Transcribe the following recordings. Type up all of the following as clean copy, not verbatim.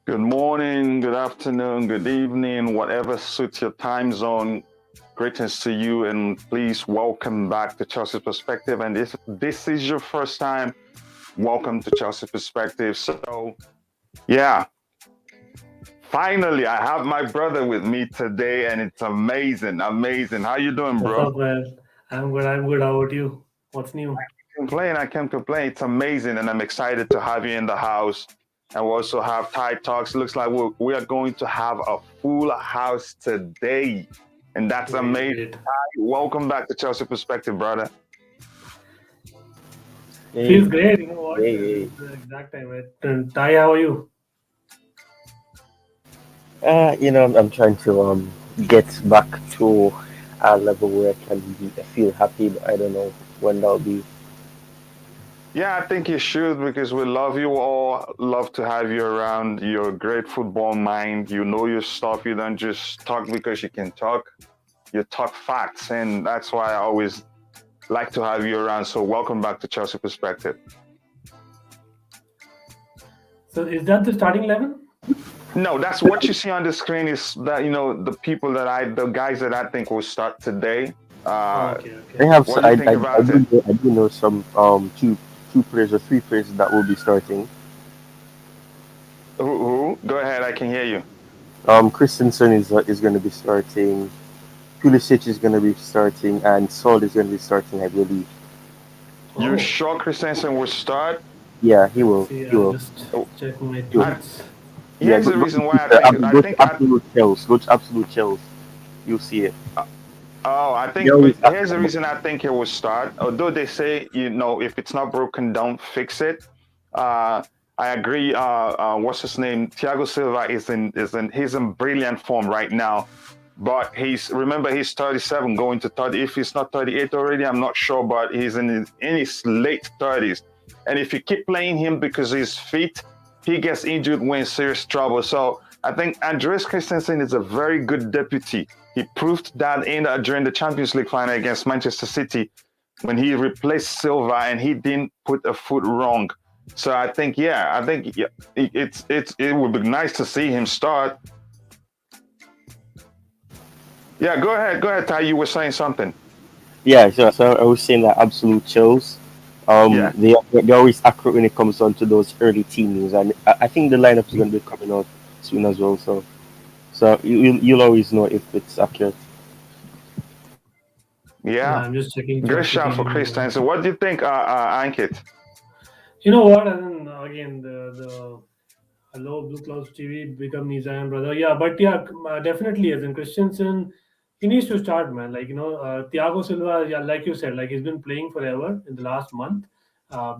Good morning, good afternoon, good evening, whatever suits your time zone. Greetings to you, and please welcome back to Chelsea Perspective. And if this is your first time, welcome to Chelsea Perspective. So, yeah, finally, I have my brother with me today, and it's amazing, amazing. How you doing, What's bro? up, man? I'm good. I'm good. How about you? What's new? I can't complain. It's amazing, and I'm excited to have you in the house. And we also have Thai Talks. Looks like we are going to have a full house today, and that's Great, amazing. great. Welcome back to Chelsea Perspective, brother. Feels Hey, great. You know what? hey, This hey. is the exact time. Right? And Ty, how are you? I'm trying to get back to a level where feel happy, but I don't know when that'll be. Yeah, I think you should because we love you all. Love to have you around. You're a great football mind. You know your stuff. You don't just talk because you can talk. You talk facts, and that's why I always like to have you around. So welcome back to Chelsea Perspective. So, is that the starting 11? No, that's what you see on the screen is that the guys that I think will start today. Okay, I okay. have What s- do you think about it? I do know some two players or three players that will be starting. Who? Go ahead, I can hear you. Christensen is going to be starting. Pulisic is going to be starting, and Saul is going to be starting, I believe. You Oh, sure Christensen will start? Yeah, he let's will. see. He I'll will. just Oh, check my He will. I, tweets. Yeah, here's the reason why go to absolute Chels. Go to absolute Chels. You'll see it. oh, I They think, but always here's the have. reason I think it will start. Although they say, if it's not broken, don't fix it. Uh, I agree. What's his name? Thiago Silva he's in brilliant form right now. But he's 37, going to 30. If he's not 38 already, I'm not sure. But he's in his late 30s, and if you keep playing him because he's fit, he gets injured, we're in serious trouble. So I think Andreas Christensen is a very good deputy. He proved that during the Champions League final against Manchester City when he replaced Silva and he didn't put a foot wrong. So I think it would be nice to see him start. Yeah, go ahead, Ty. You were saying something. Yeah, so I was saying that absolute chills. Yeah, They're always accurate when it comes on to those early team news, and I think the lineup is going to be coming out soon as well. So you'll always know if it's accurate. Yeah, yeah. I'm just checking Great Chelsea shot for team. Christensen. What do you think, Ankit? You know what? And then again, the hello Blue Clouds TV become Nizayan brother. Yeah, but yeah, definitely as in Christensen, he needs to start, man. Like Thiago Silva, yeah, like you said, like he's been playing forever in the last month,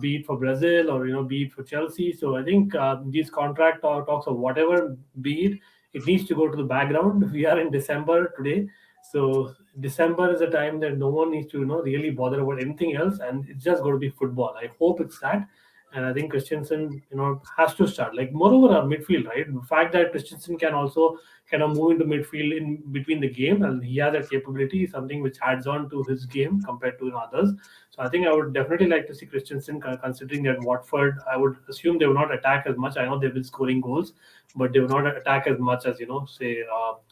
be it for Brazil or be it for Chelsea. So I think these contract talks or whatever be it, it needs to go to the background. We are in December today, so December is a time that no one needs to really bother about anything else, and it's just going to be football. I hope it's that. And I think Christensen, has to start. Like moreover, our midfield, right? The fact that Christensen can also kind of move into midfield in between the game, and he has that capability, is something which adds on to his game compared to others. So I think I would definitely like to see Christensen, considering that Watford, I would assume they will not attack as much. I know they've been scoring goals, but they will not attack as much as say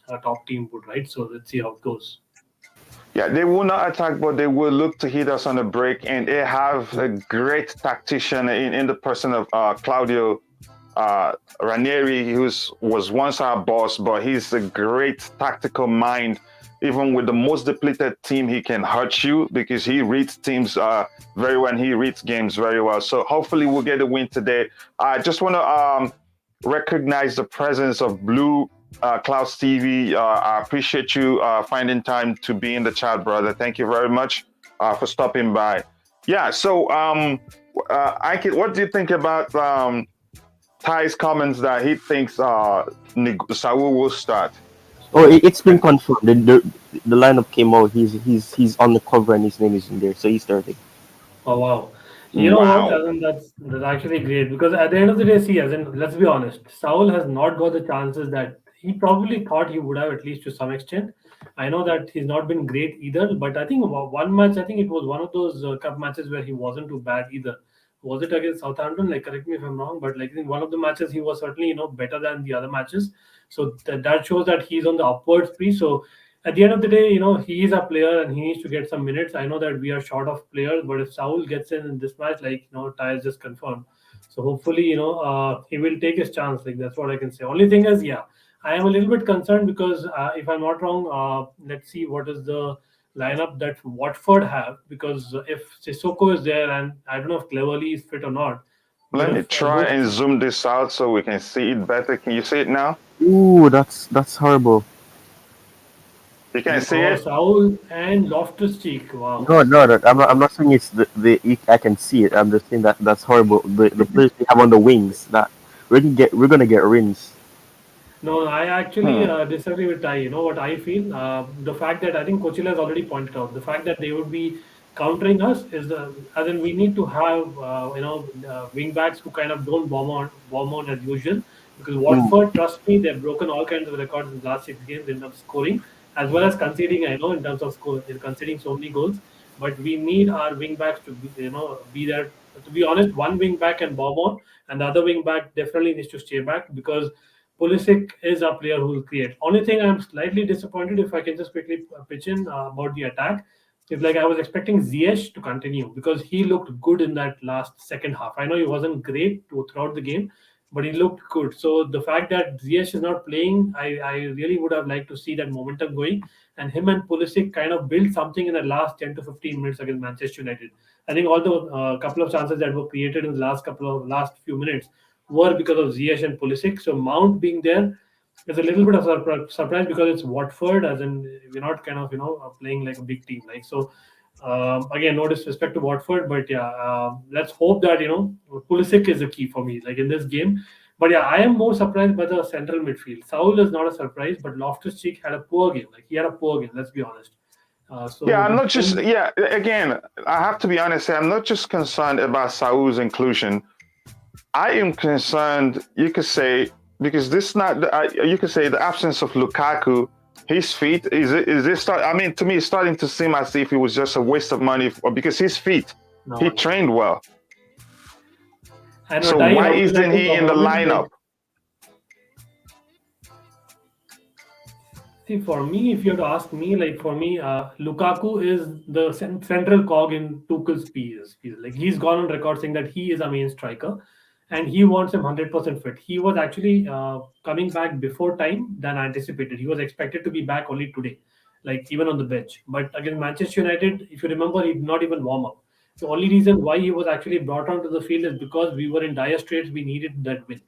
a top team would, right? So let's see how it goes. Yeah, they will not attack, but they will look to hit us on the break, and they have a great tactician in the person of Claudio Ranieri, who was once our boss, but he's a great tactical mind. Even with the most depleted team, he can hurt you because he reads teams very well and he reads games very well. So hopefully we'll get a win today. I just want to recognize the presence of Blue Clouds TV. I appreciate you finding time to be in the chat, brother. Thank you very much for stopping by. Yeah, so what do you think about Ty's comments that he thinks Saul will start? Oh, it's been confirmed. The lineup came out. He's on the cover and his name is in there, so he's starting. Oh wow. You know what? Wow. I mean, that's actually great because at the end of the day, see, as in, let's be honest, Saul has not got the chances that he probably thought he would have, at least to some extent. I know that he's not been great either, but I think one match, I think it was one of those cup matches where he wasn't too bad either. Was it against Southampton? Like, correct me if I'm wrong, but like in one of the matches, he was certainly better than the other matches. So that shows that he's on the upward spree. So at the end of the day, he is a player and he needs to get some minutes. I know that we are short of players, but if Saul gets in this match, like Ty has just confirmed. So hopefully, he will take his chance. Like that's what I can say. Only thing is, yeah, I am a little bit concerned because if I'm not wrong, let's see what is the lineup that Watford have, because if Sissoko is there and I don't know if Cleverly is fit or not. Let But me if try and zoom this out so we can see it better. Can you see it now? Ooh, that's horrible. You can see it? Saul and Loftus-Cheek, wow. No, I'm not saying it's I can see it. I'm just saying that's horrible. The players they have on the wings that we're gonna get rinsed. No, I actually Hmm. disagree with Ty. You know what I feel? The fact that I think Kochil has already pointed out, the fact that they would be countering us is as in we need to have wing backs who kind of don't bomb on as usual. Because Mm. Watford, trust me, they've broken all kinds of records in the last 6 games in terms of scoring, as well as conceding. I know in terms of score, they're conceding so many goals, but we need our wing backs to be there. To be honest, one wing back can bomb on, and the other wing back definitely needs to stay back because Pulisic is a player who will create. Only thing I'm slightly disappointed, if I can just quickly pitch in about the attack, is like I was expecting Ziyech to continue because he looked good in that last second half. I know he wasn't great throughout the game, but he looked good. So the fact that Ziyech is not playing, I really would have liked to see that momentum going, and him and Pulisic kind of build something in the last 10 to 15 minutes against Manchester United. I think all the couple of chances that were created in the last few minutes were because of Ziyech and Pulisic. So Mount being there is a little bit of surprise because it's Watford, as in we're not kind of playing like a big team. Like so, again, no disrespect to Watford, but yeah, let's hope that Pulisic is the key for me, like in this game. But yeah, I am more surprised by the central midfield. Saul is not a surprise, but Loftus-Cheek had a poor game. Like he had a poor game. Let's be honest. Yeah, So I'm with not just, him, yeah, again, I have to be honest here. I'm not just concerned about Saul's inclusion. I am concerned, you could say, because this not, you could say the absence of Lukaku, his feet, is this start, I mean, to me, it's starting to seem as if it was just a waste of money because his feet, he no. trained well. I know, So Ty, why how would you like isn't to he in the comment? lineup? See, for me, if you have to ask me, like for me, Lukaku is the central cog in Tuchel's piece. Like he's gone on record saying that he is a main striker, and he wants him 100% fit. He was actually coming back before time than anticipated. He was expected to be back only today, like even on the bench. But against Manchester United, if you remember, he did not even warm up. The only reason why he was actually brought onto the field is because we were in dire straits. We needed that win,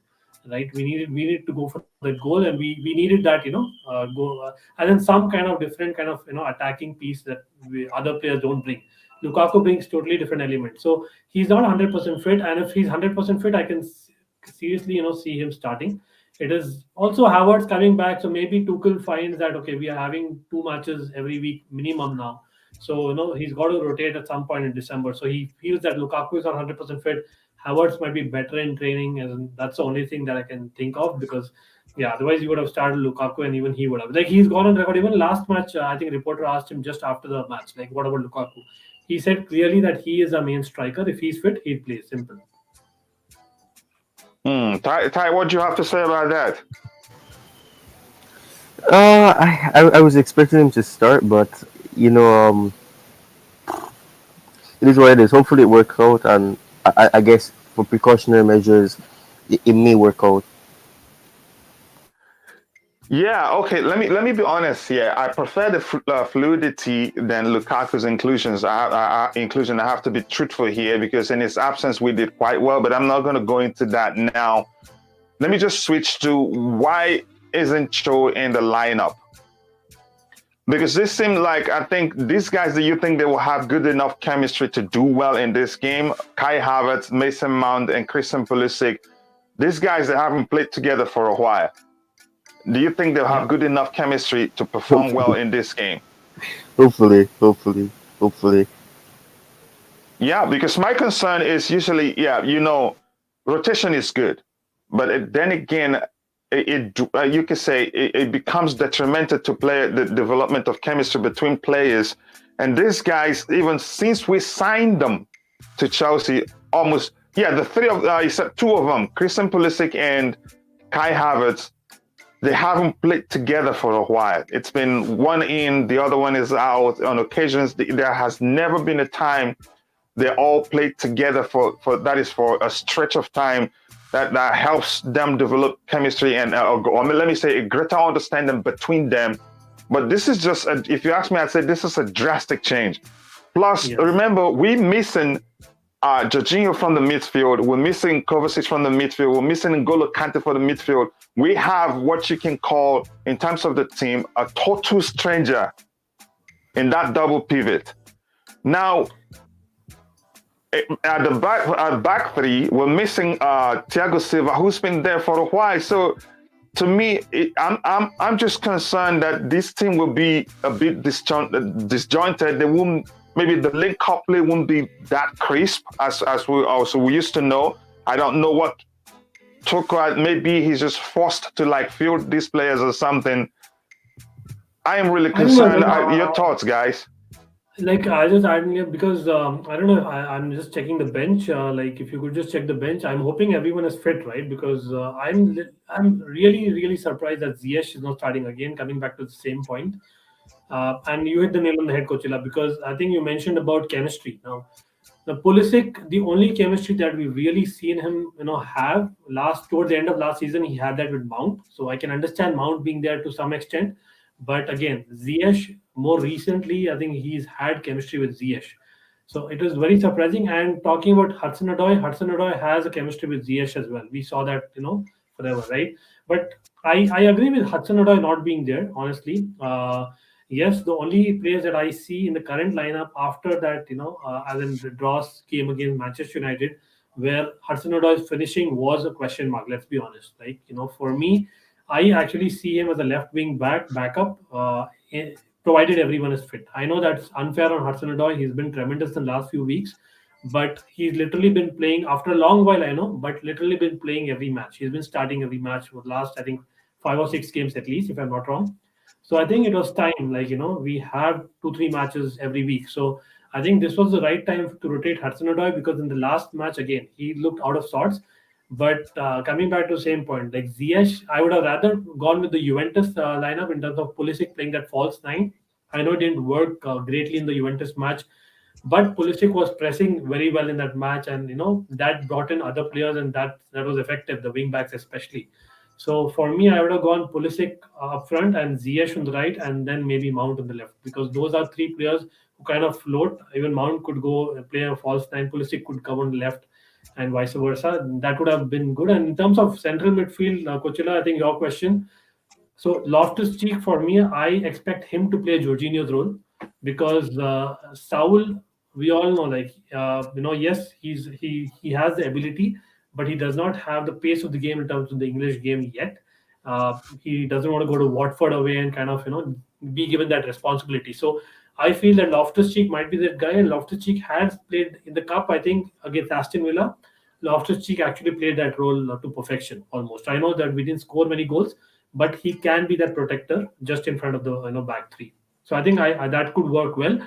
right? We needed to go for that goal, and we needed that go and then some kind of different kind of attacking piece that other players don't bring. Lukaku brings totally different element, so he's not 100% fit, and if he's 100% fit, I can seriously see him starting. It is also Havertz coming back, so maybe Tuchel finds that okay, we are having 2 matches every week minimum now, so he's got to rotate at some point in December. So he feels that Lukaku is not 100% fit. Havertz might be better in training, and that's the only thing that I can think of because, yeah, otherwise you would have started Lukaku, and even he would have. Like he's gone on record. Even last match, I think reporter asked him just after the match, like, "What about Lukaku?" He said clearly that he is a main striker. If he's fit, he'll play. Simple. Ty, what do you have to say about that? I was expecting him to start, but you know, it is what it is. Hopefully, it works out, and I guess for precautionary measures, it may work out. Yeah, okay. Let me be honest here. I prefer the fluidity than Lukaku's inclusions. Inclusion. I have to be truthful here because in his absence we did quite well, but I'm not going to go into that now. Let me just switch to why isn't Cho in the lineup? Because this seemed like I think these guys that you think they will have good enough chemistry to do well in this game, Kai Havertz, Mason Mount, and Christian Pulisic, these guys that haven't played together for a while. Do you think they'll have Yeah. good enough chemistry to perform well Hopefully, in this game? hopefully. Yeah, because my concern is usually, yeah, rotation is good, but then again, you could say it becomes detrimental to the development of chemistry between players. And these guys, even since we signed them to Chelsea almost Yeah, the three of you said two of them, Christian Pulisic and Kai Havertz. They haven't played together for a while. It's been one in, the other one is out. On occasions, there has never been a time they all played together for that is for a stretch of time that helps them develop chemistry and let me say a greater understanding between them. But this is just, if you ask me, I'd say this is a drastic change. Plus, remember, we're missing Jorginho from the midfield. We're missing Kovacic from the midfield. We're missing Ngolo Kante for the midfield. We have what you can call, in terms of the team, a total stranger in that double pivot. Now, at the back three, we're missing Thiago Silva, who's been there for a while. So, to me, I'm just concerned that this team will be a bit disjointed. They won't. Maybe the link-up play won't be that crisp as we used to know. I don't know what Tuchel, maybe he's just forced to like field these players or something. I am really concerned. Your thoughts, guys? Like I just add here because I don't know. I'm just checking the bench. Like if you could just check the bench, I'm hoping everyone is fit, right? Because I'm really surprised that Ziyech is not starting again. Coming back to the same point. And you hit the nail on the head, Coachella, because I think you mentioned about chemistry. Now, the Pulisic, the only chemistry that we've really seen him, have towards the end of last season, he had that with Mount. So I can understand Mount being there to some extent. But again, Ziyech, more recently, I think he's had chemistry with Ziyech. So it was very surprising. And talking about Hudson Odoi has a chemistry with Ziyech as well. We saw that, forever, right? But I agree with Hudson Odoi not being there, honestly. Yes, the only players that I see in the current lineup after that, as in the draws came against Manchester United, where Hudson Odoi's finishing was a question mark. Let's be honest. Like, for me, I actually see him as a left wing backup, provided everyone is fit. I know that's unfair on Hudson Odoi. He's been tremendous in the last few weeks, but he's literally been playing after a long while. I know, but literally been playing every match. He's been starting every match for the last, I think, 5 or 6 games at least, if I'm not wrong. So I think it was time, we have 2-3 matches every week. So I think this was the right time to rotate Hudson Odoi because in the last match, again, he looked out of sorts. But coming back to the same point, like Ziyech, I would have rather gone with the Juventus lineup in terms of Pulisic playing that false nine. I know it didn't work greatly in the Juventus match, but Pulisic was pressing very well in that match, and that brought in other players, and that was effective, the wing backs especially. So for me, I would have gone Pulisic up front and Ziyech on the right, and then maybe Mount on the left, because those are 3 players who kind of float. Even Mount could go play a false nine, Pulisic could come on the left, and vice versa. That would have been good. And in terms of central midfield, Coachella, I think your question. So Loftus-Cheek, for me, I expect him to play Jorginho's role because Saul, we all know, yes, he has the ability, but he does not have the pace of the game in terms of the English game yet. He doesn't want to go to Watford away and kind of, be given that responsibility. So I feel that Loftus-Cheek might be that guy, and Loftus-Cheek has played in the cup, I think, against Aston Villa. Loftus-Cheek actually played that role to perfection almost. I know that we didn't score many goals, but he can be that protector just in front of the back three. So I think that could work well,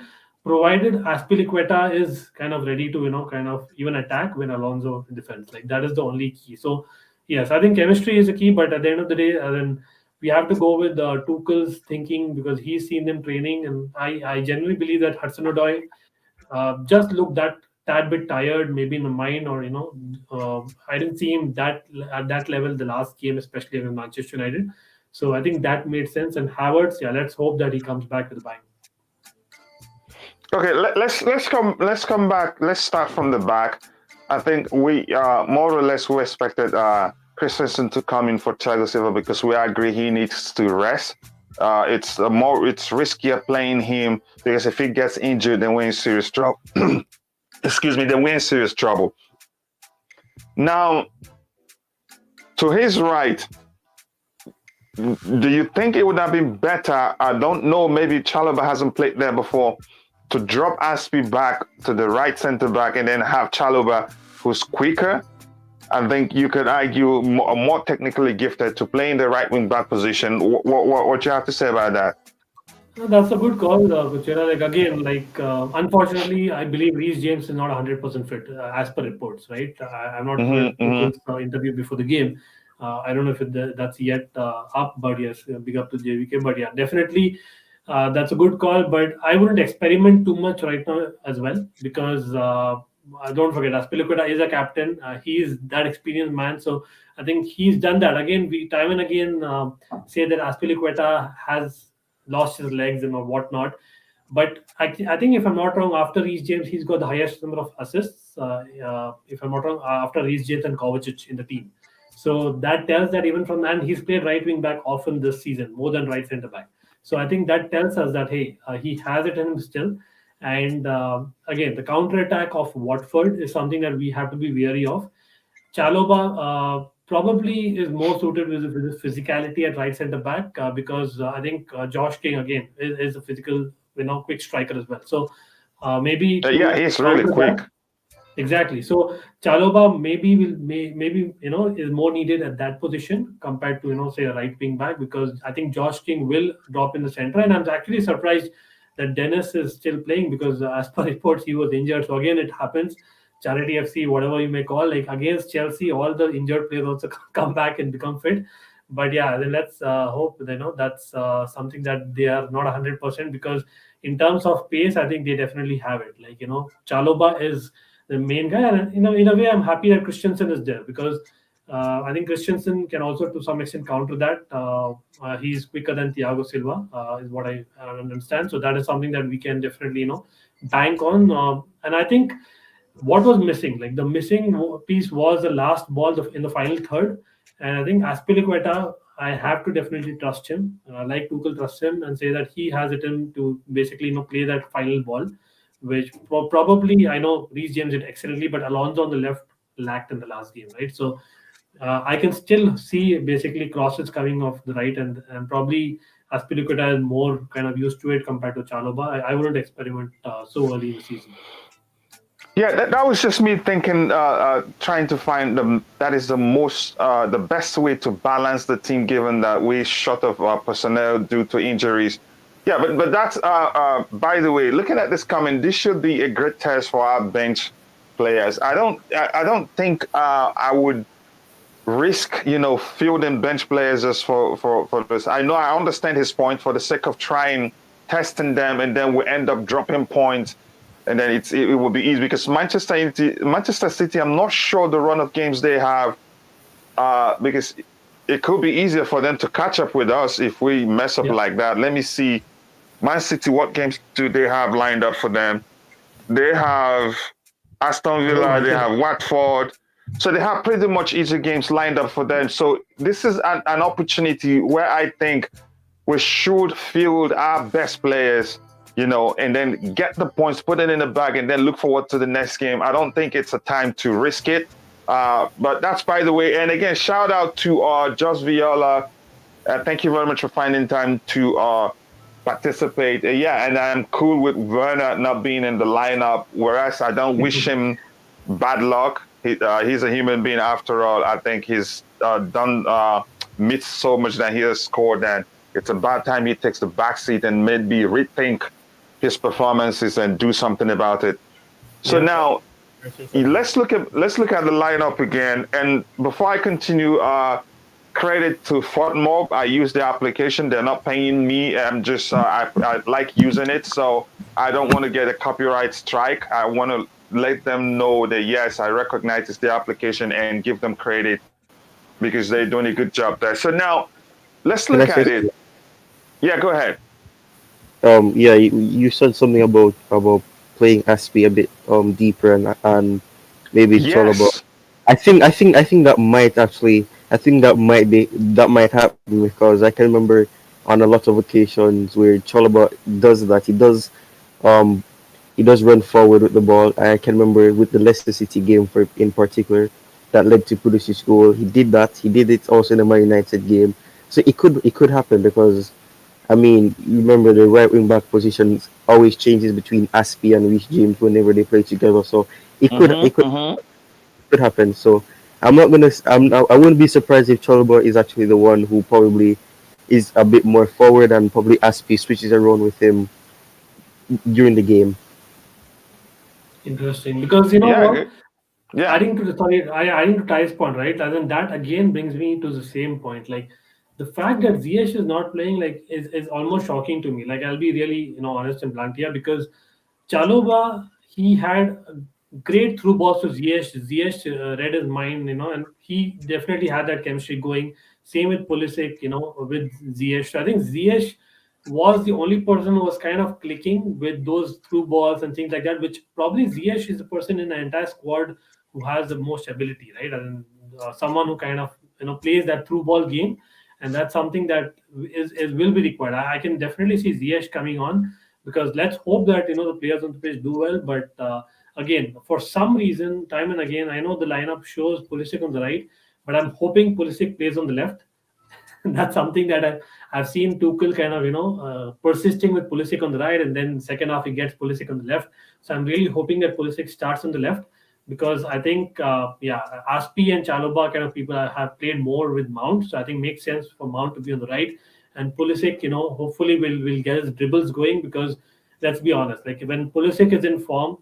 provided Azpillicueta is kind of ready to kind of even attack when Alonso defends. Like that is the only key. So yes, I think chemistry is a key, but at the end of the day, then we have to go with Tuchel's thinking because he's seen them training, and I genuinely believe that Hudson Odoi just looked that tad bit tired, maybe in the mind, or I didn't see him at that level the last game, especially with Manchester United. So I think that made sense. And Havertz, let's hope that he comes back with a bang. Okay, let's come back. Let's start from the back. I think we more or less we expected Christensen to come in for Thiago Silva because we agree he needs to rest. It's riskier playing him because if he gets injured, then we're in serious trouble. Then we're in serious trouble. Now, to his right, do you think it would have been better? I don't know. Maybe Chalobah hasn't played there before. To drop Aspi back to the right center back and then have Chalobah, who's quicker. I think you could argue more technically gifted to play in the right wing back position. What you have to say about that? No, that's a good call, Kuchera. Like again, unfortunately, I believe Reece James is not 100% fit as per reports, right? I'm not Hmm. with Hmm. Tuchel's interview before the game. I don't know if that's yet up, but yes, big up to JVK. But yeah, definitely, that's a good call. But I wouldn't experiment too much right now as well because don't forget, Azpilicueta is a captain. He's that experienced man, so I think he's done that. Again, we time and again say that Azpilicueta has lost his legs and or whatnot. But I think if I'm not wrong, after Reece James, he's got the highest number of assists. If I'm not wrong, after Reece James and Kovacic in the team. So that tells that even from and he's played right wing back often this season, more than right centre back. So I think that tells us that hey, he has it in him still. And again, the counter attack of Watford is something that we have to be wary of. Chaloba probably is more suited with his physicality at right centre back because I think Josh King again is a physical, quick striker as well. So maybe Yeah, to he's really counter quick. that, exactly. So Chaloba maybe maybe is more needed at that position compared to say a right wing back because I think Josh King will drop in the center, and I'm actually surprised that Dennis is still playing because as per reports he was injured. So again, it happens. Charity FC, whatever you may call, like against Chelsea, all the injured players also come back and become fit. But yeah, then let's hope that's something that they are not 100% because in terms of pace, I think they definitely have it. Chaloba is the main guy. And in a way, I'm happy that Christensen is there because I think Christensen can also, to some extent, counter that. He's quicker than Thiago Silva, is what I understand. So that is something that we can definitely, bank on. And I think what was missing, like the missing piece, was the last ball in the final third. And I think Aspilicueta, I have to definitely trust him, like Tuchel trusts him, and say that he has it in to basically play that final ball which probably I know Reece James did excellently, but Alonso on the left lacked in the last game, right? So I can still see basically crosses coming off the right, and probably Aspilicueta is more kind of used to it compared to Chaloba. I wouldn't experiment so early in the season. Yeah, that was just me thinking, trying to find that is the best way to balance the team, given that we short of personnel due to injuries. Yeah, but that's by the way, looking at this coming, this should be a great test for our bench players. I don't think I would risk, fielding bench players just for this. I understand his point for the sake of trying testing them, and then we end up dropping points, and then it will be easy because Manchester City, I'm not sure the run of games they have, because it could be easier for them to catch up with us if we mess up Yeah. like that. Let me see, Man City, what games do they have lined up for them? They have Aston Oh Villa, my they God. have Watford. So they have pretty much easy games lined up for them. So this is an opportunity where I think we should field our best players, and then get the points, put it in the bag, and then look forward to the next game. I don't think it's a time to risk it. But that's by the way. And again, shout out to Josh Viola. Thank you very much for finding time to participate. Yeah, and I'm cool with Werner not being in the lineup, whereas I don't wish him bad luck. He's a human being after all. I think he's done missed so much that he has scored, and it's about time he takes the back seat and maybe rethink his performances and do something about it. So Yeah. now let's look at the lineup again. And before I continue, credit to FortMob. I use the application. They're not paying me. I'm just I like using it, so I don't want to get a copyright strike. I want to let them know that yes, I recognize it's the application and give them credit because they're doing a good job there. So now let's Can I look say at it. something? Yeah, go ahead. Yeah, you said something about playing Aspi a bit deeper, and maybe it's all about. Yes. I think that might actually. I think that might happen because I can remember on a lot of occasions where Chalobah does that. Um he does run forward with the ball. I can remember with the Leicester City game in particular that led to Pulisic's goal. He did that. He did it also in the Man United game. So it could happen because I mean, you remember the right wing back position always changes between Aspi and Reece James whenever they play together. So it could Mm-hmm. it could Mm-hmm. could happen. So I'm not gonna I wouldn't be surprised if Chalobah is actually the one who probably is a bit more forward, and probably Aspi switches around with him during the game. Interesting, because you know Yeah, what? yeah. Adding to Ty's point, right? And then that again brings me to the same point. Like the fact that Ziyech is not playing, like, is almost shocking to me. Like I'll be really, honest and blunt here, because Chaloba, he had great through balls to Ziyech. Ziyech read his mind, and he definitely had that chemistry going. Same with Pulisic, with Ziyech. So I think Ziyech was the only person who was kind of clicking with those through balls and things like that, which probably Ziyech is the person in the entire squad who has the most ability, right? And someone who kind of plays that through ball game, and that's something that is will be required. I can definitely see Ziyech coming on, because let's hope that the players on the pitch do well. But again, for some reason, time and again, I know the lineup shows Pulisic on the right, but I'm hoping Pulisic plays on the left. That's something that I've seen Tuchel kind of persisting with Pulisic on the right, and then second half he gets Pulisic on the left. So I'm really hoping that Pulisic starts on the left, because I think Aspi and Chaloba kind of people have played more with Mount, so I think makes sense for Mount to be on the right, and Pulisic hopefully will get his dribbles going, because let's be honest, like when Pulisic is in form,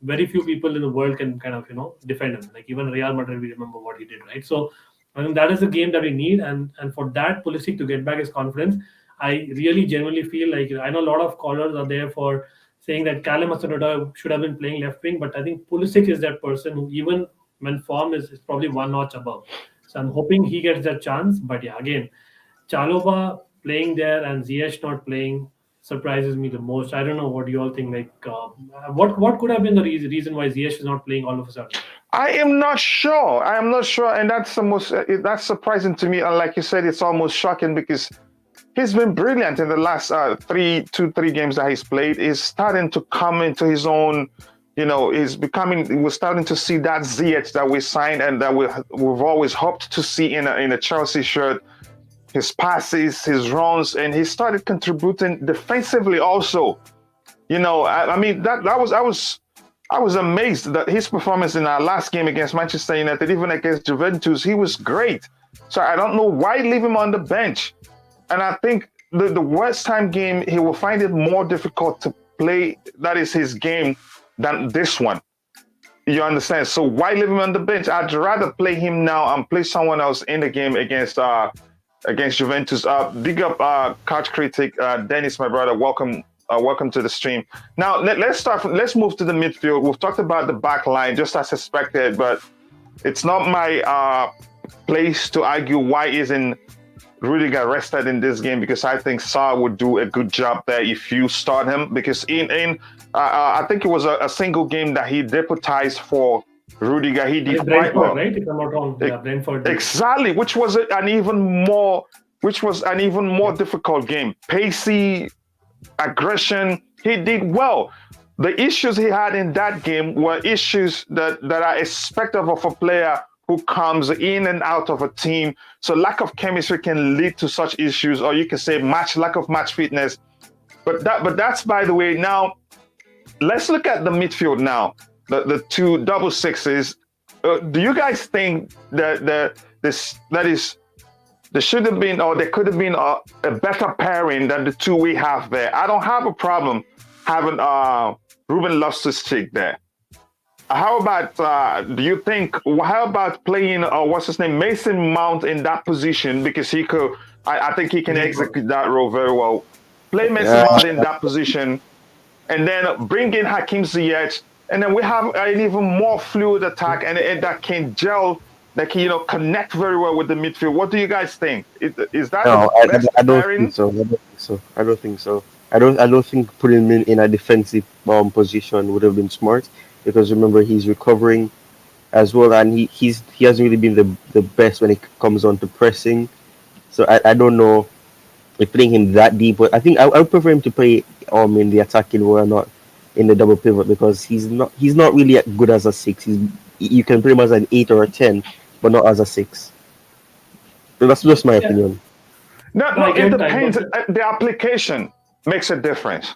very few people in the world can kind of defend him. Like even Real Madrid, we remember what he did, right? So I think that is the game that we need, and for that Pulisic to get back his confidence, I really genuinely feel like I know a lot of callers are there for saying that Callum Hudson Odoi should have been playing left wing, but I think Pulisic is that person who, even when form is probably one notch above. So I'm hoping he gets that chance. But yeah, again, Chalobah playing there and Ziyech not playing surprises me the most. I don't know what you all think. Like, what could have been the reason why Ziyech is not playing all of a sudden? I am not sure. I am not sure, and that's the most that's surprising to me. And like you said, it's almost shocking because he's been brilliant in the last 3 games that he's played. He's starting to come into his own. We're starting to see that Ziyech that we signed and that we've always hoped to see in a Chelsea shirt. His passes, his runs, and he started contributing defensively also. I mean that I was amazed that his performance in our last game against Manchester United, even against Juventus, he was great. So I don't know why leave him on the bench. And I think the West Ham game, he will find it more difficult to play. That is his game than this one. You understand? So why leave him on the bench? I'd rather play him now and play someone else in the game against Juventus. Big up couch critic Dennis, my brother. Welcome to the stream. Now let's move to the midfield. We've talked about the back line just as expected, but it's not my place to argue why isn't Rudiger rested in this game, because I think Sarr would do a good job there if you start him, because I think it was a single game that he deputized for Rudiger. He did quite well. Right? If I'm not wrong, yeah, Brentford. Exactly, which was an even more difficult game. Pacey, aggression, he did well. The issues he had in that game were issues that are expected of a player who comes in and out of a team. So lack of chemistry can lead to such issues, or you can say lack of match fitness. But that's by the way. Now let's look at the midfield now. The two double sixes. Do you guys think that there should have been, or there could have been a better pairing than the two we have there? I don't have a problem having Ruben Loftus-Cheek there. How about how about playing what's his name, Mason Mount in that position, because he could. I think he can execute that role very well. Play Mason Mount in that position, and then bring in Hakim Ziyech, and then we have an even more fluid attack, and that can gel, that can connect very well with the midfield. What do you guys think? Is that the best pairing? I don't think so. I don't think putting him in a defensive position would have been smart, because remember, he's recovering as well, and he hasn't really been the best when it comes on to pressing. So I don't know if putting him that deep, but I think I would prefer him to play in the attacking role and not in the double pivot, because he's not really good as a 6. You can put him as an 8 or a 10, but not as a 6. So that's just my opinion. No, it depends. The application makes a difference.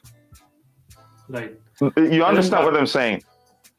Right. You understand what I'm saying?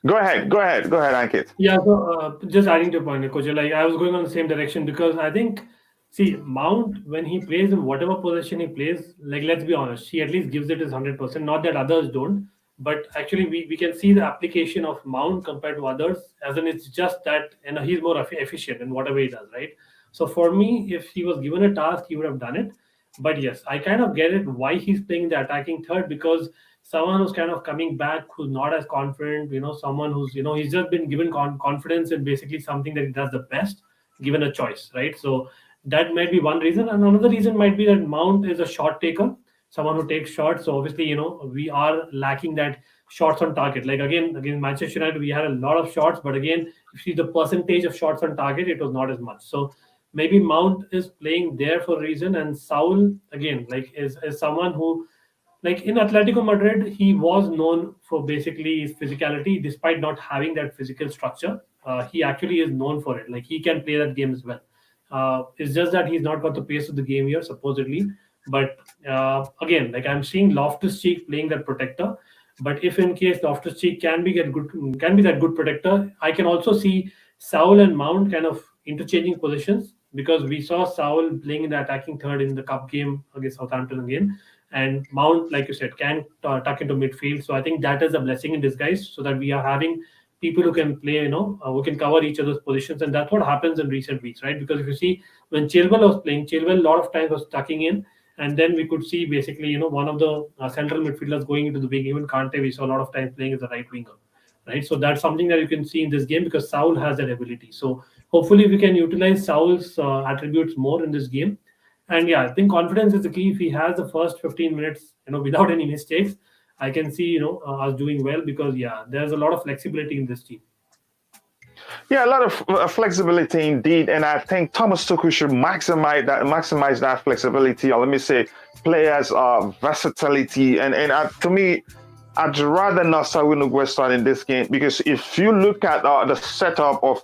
Go ahead, Ankit. Yeah, so just adding to your point, Coach, like I was going on the same direction, because I think See, Mount, when he plays in whatever position he plays, like let's be honest, he at least gives it his 100%. Not that others don't, but actually we can see the application of Mount compared to others, as in it's just that he's more efficient in whatever he does, right? So for me, if he was given a task, he would have done it. But yes, I kind of get it why he's playing the attacking third, because someone who's kind of coming back, who's not as confident, someone who's he's just been given confidence in basically something that he does the best, given a choice, right? So that might be one reason, and another reason might be that Mount is a shot taker, someone who takes shots. So obviously, we are lacking that shots on target. Like again, Manchester United, we had a lot of shots, but again, if you see the percentage of shots on target, it was not as much. So maybe Mount is playing there for a reason, and Saul again, like is someone who, like in Atletico Madrid, he was known for basically his physicality, despite not having that physical structure. He actually is known for it. Like he can play that game as well. It's just that he's not got the pace of the game here, supposedly. But again, like I'm seeing Loftus-Cheek playing that protector. But if in case Loftus-Cheek can be that good protector, I can also see Saul and Mount kind of interchanging positions, because we saw Saul playing in the attacking third in the cup game against Southampton again, and Mount, like you said, can tuck into midfield. So I think that is a blessing in disguise, so that we are having people who can play, who can cover each other's positions, and that's what happens in recent weeks, right? Because if you see when Chilwell was playing, Chilwell a lot of times was tucking in, and then we could see basically, one of the central midfielders going into the wing. Even Kante, we saw a lot of times playing as a right winger, right? So that's something that you can see in this game, because Saul has that ability. So hopefully we can utilize Saul's attributes more in this game. And yeah, I think confidence is the key. If he has the first 15 minutes, without any mistakes, I can see, us doing well, because yeah, there's a lot of flexibility in this team. Yeah, a lot of flexibility indeed, and I think Thomas Tuchel should maximize that flexibility, or let me say, players' versatility. And to me, I'd rather not Saul Niguez start in this game, because if you look at the setup of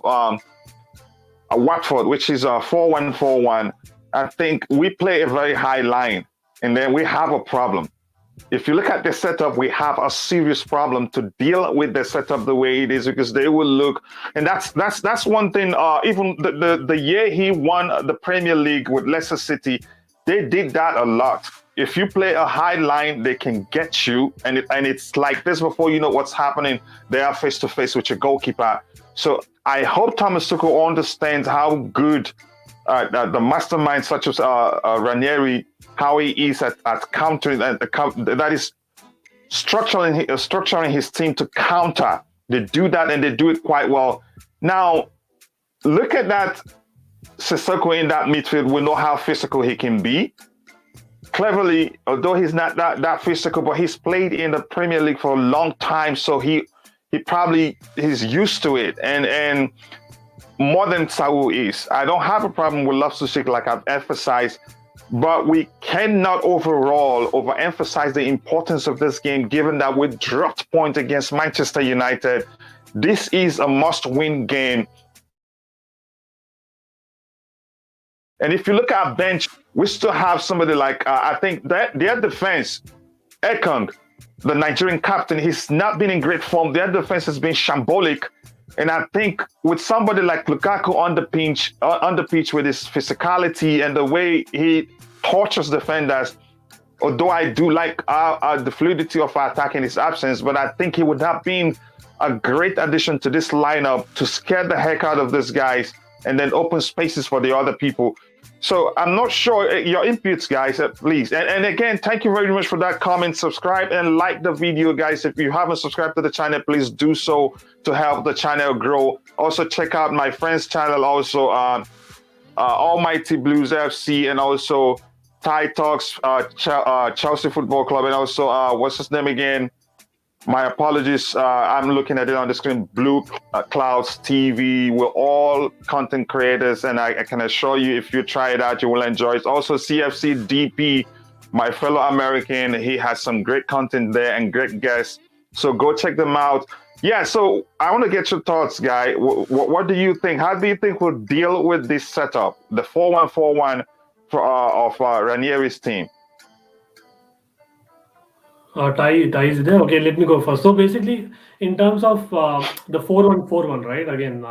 Watford, which is a 4-1-4-1, I think we play a very high line, and then we have a problem. If you look at the setup, we have a serious problem to deal with the setup the way it is, because they will look, and that's one thing. Even the year he won the Premier League with Leicester City, they did that a lot. If you play a high line, they can get you, and it's like this before you know what's happening. They are face to face with your goalkeeper. So I hope Thomas Tuchel understands how good the mastermind such as Ranieri, how he is at countering, that is structuring his team to counter. They do that, and they do it quite well. Now, look at that Sissoko in that midfield. We know how physical he can be. Cleverly, although he's not that physical, but he's played in the Premier League for a long time, so he's used to it, and more than Saul is. I don't have a problem with Loftus-Cheek, like I've emphasized, but we cannot overemphasize the importance of this game, given that we dropped points against Manchester United. This is a must-win game. And if you look at our bench, we still have somebody like, I think that their defense, Ekong, the Nigerian captain, he's not been in great form. Their defense has been shambolic. And I think with somebody like Lukaku on the pitch with his physicality and the way he tortures defenders, although I do like the fluidity of our attack in his absence, but I think he would have been a great addition to this lineup to scare the heck out of these guys and then open spaces for the other people. So I'm not sure your inputs, guys, please. And again, thank you very much for that comment. Subscribe and like the video, guys. If you haven't subscribed to the channel, please do so to help the channel grow. Also, check out my friend's channel, also Almighty Blues FC, and also Thai Talks, Chelsea Football Club, and also what's his name again? My apologies. I'm looking at it on the screen. Blue Clouds TV. We're all content creators, and I can assure you, if you try it out, you will enjoy it. Also, CFC DP, my fellow American, he has some great content there and great guests. So go check them out. Yeah. So I want to get your thoughts, guy. What do you think? How do you think we'll deal with this setup, the 4-1-4-1 of Ranieri's team? Ty is there. Okay, let me go first. So basically, in terms of the 4-1-4-1, right? Again,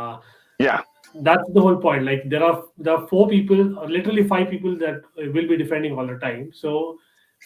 Yeah. that's the whole point. Like there are four people, or literally five people that will be defending all the time. So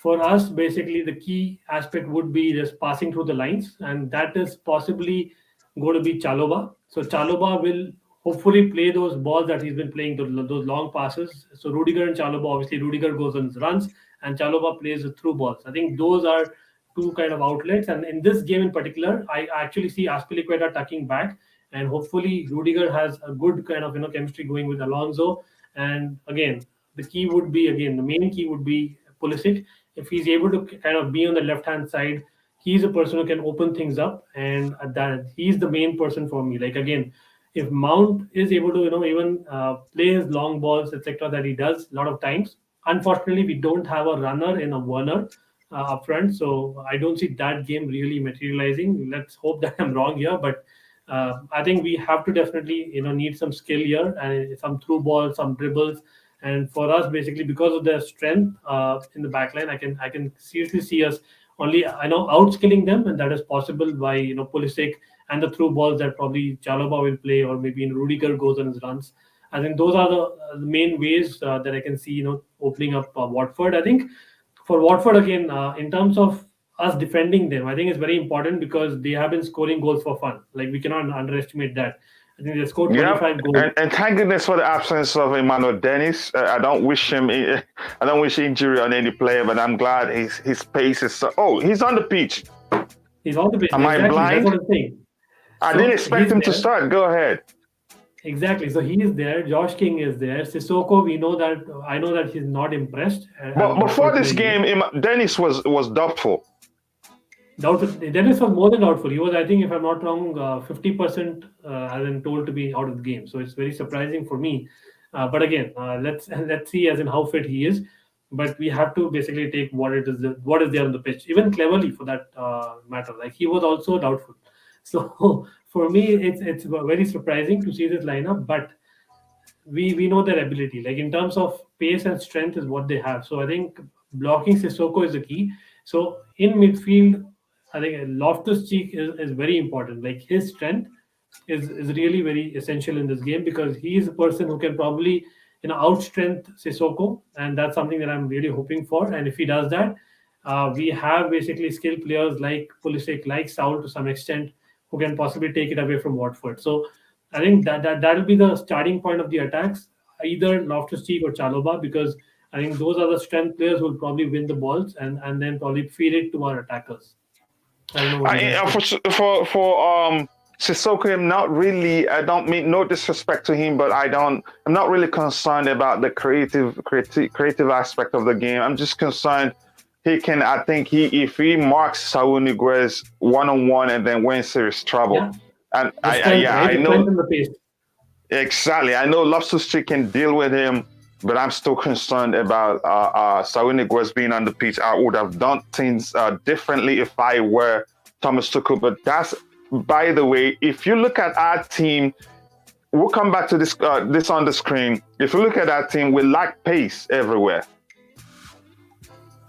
for us, basically, the key aspect would be just passing through the lines, and that is possibly going to be Chaloba. So Chaloba will hopefully play those balls that he's been playing, those long passes. So Rudiger and Chaloba, obviously Rudiger goes on his runs, and Chaloba plays the through balls. I think those are two kind of outlets. And in this game in particular, I actually see Azpilicueta tucking back, and hopefully Rudiger has a good kind of chemistry going with Alonso. And again, the main key would be Pulisic. If he's able to kind of be on the left hand side, he's a person who can open things up, and that he's the main person for me. Like again, if Mount is able to even play his long balls, etc., that he does a lot of times. Unfortunately, we don't have a runner in a Werner up front, so I don't see that game really materializing. Let's hope that I'm wrong here, but I think we have to definitely need some skill here and some through balls, some dribbles. And for us, basically, because of their strength in the back line, I can seriously see us only outskilling them, and that is possible by Pulisic and the through balls that probably Chalobah will play, or maybe Rudiger goes on his runs. I think those are the main ways that I can see opening up Watford. I think for Watford again, in terms of us defending them, I think it's very important because they have been scoring goals for fun. Like we cannot underestimate that. I think they scored Yep, 25 goals. and thank goodness for the absence of Emmanuel Dennis. I don't wish him. I don't wish injury on any player, but I'm glad his pace is. Oh, he's on the pitch. He's on the pitch. Am I Exactly. That's blind? what I'm saying. I So didn't expect he's him to there. start. Go ahead. Exactly. So he is there. Josh King is there. Sissoko, I know that he's not impressed as But before Watford this playing him. game, Dennis was doubtful. Doubtful. Dennis was more than doubtful. He was, I think, if I'm not wrong, 50% as in told to be out of the game. So it's very surprising for me. But again, let's see as in how fit he is. But we have to basically take what is there on the pitch, even cleverly for that matter. Like he was also doubtful. So for me, it's very surprising to see this lineup. But we know their ability. Like in terms of pace and strength is what they have. So I think blocking Sissoko is the key. So in midfield, I think Loftus-Cheek is very important. Like his strength is really very essential in this game because he is a person who can probably outstrength Sissoko, and that's something that I'm really hoping for. And if he does that, we have basically skilled players like Pulisic, like Saul to some extent, who can possibly take it away from Watford. So I think that'll be the starting point of the attacks, either Loftus-Cheek or Chaloba, because I think those are the strength players who will probably win the balls and then probably feed it to our attackers. I don't know what you guys think. For Sissoko, I'm not really. I don't mean no disrespect to him, but I'm not really concerned about the creative aspect of the game. I'm just concerned he can. I think if he marks Saul Niguez one on one and then we're in serious trouble. Yeah. And The strength, right? I The know strength and the pace. exactly. I know Loftus-Cheek can deal with him, but I'm still concerned about Saul Niguez being on the pitch. I would have done things differently if I were Thomas Tuchel. But that's, by the way, if you look at our team, we'll come back to this on the screen. If you look at our team, we lack pace everywhere.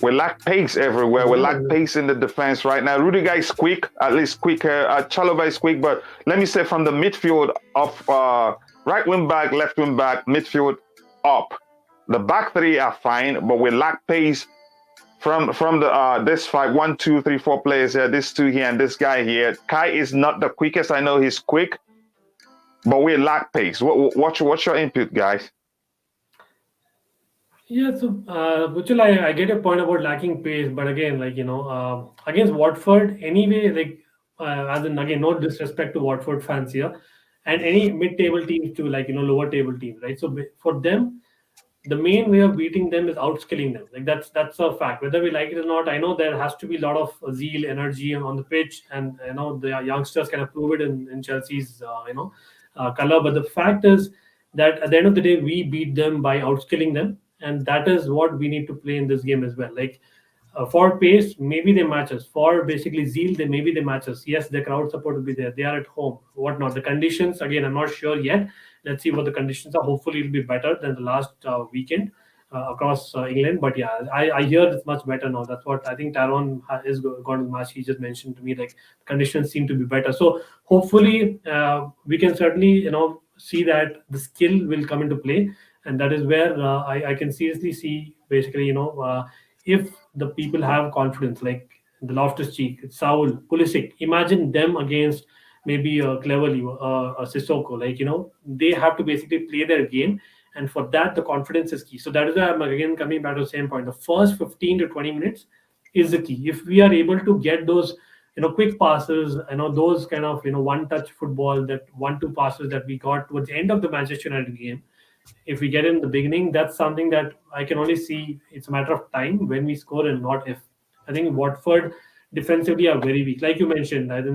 We lack pace everywhere. We lack pace in the defense right now. Rudiger is quick, at least quicker. Chalobah is quick, but let me say from the midfield of right wing back, left wing back, midfield up. The back three are fine, but we lack pace from the this 5, 1, 2, 3, 4 players here. This two here and this guy here. Kai is not the quickest. I know he's quick, but we lack pace. What's your input, guys? Yeah, so Buchel, I get your point about lacking pace, but again, against Watford, anyway, as in again, no disrespect to Watford fans here, and any mid-table teams to lower table teams, right? So for them, the main way of beating them is outskilling them. Like that's a fact, whether we like it or not. I know there has to be a lot of zeal, energy on the pitch, and the youngsters can prove it in Chelsea's color. But the fact is that at the end of the day, we beat them by outskilling them. And that is what we need to play in this game as well. Like for pace, maybe they match us. For basically zeal, maybe they match us. Yes, the crowd support will be there. They are at home. Whatnot. The conditions, again, I'm not sure yet. Let's see what the conditions are. Hopefully, it'll be better than the last weekend across England. But yeah, I hear it's much better now. That's what I think. Tyrone is going to match. He just mentioned to me like conditions seem to be better. So hopefully, we can certainly see that the skill will come into play, and that is where I can seriously see basically, if the people have confidence, like the Loftus-Cheek, Saul, Pulisic, imagine them against maybe Cleverly, a Sissoko, like they have to basically play their game, and for that the confidence is key. So that is why I'm again coming back to the same point. The first 15 to 20 minutes is the key. If we are able to get those quick passes, those kind of one touch football, that 1-2 passes that we got towards the end of the Manchester United game, if we get in the beginning, that's something that I can only see it's a matter of time when we score and not if. I think Watford defensively are very weak, like you mentioned. As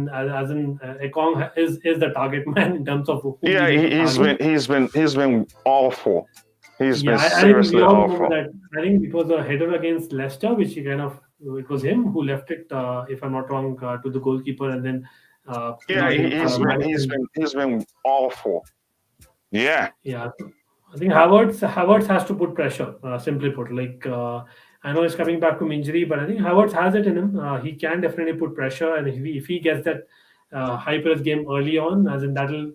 in Ekong is the target man in terms of who we Yeah, need to he's target. been awful. He's Yeah, been I think we seriously all remember awful. that. I think it was a header against Leicester, which he kind of it was him who left it, if I'm not wrong, to the goalkeeper, and then Yeah, I think Maddison. he's been awful. Yeah, Yeah, I think Havertz has to put pressure. Simply put, like I know he's coming back from injury, but I think Havertz has it in him. He can definitely put pressure, and if he gets that high press game early on, as in that'll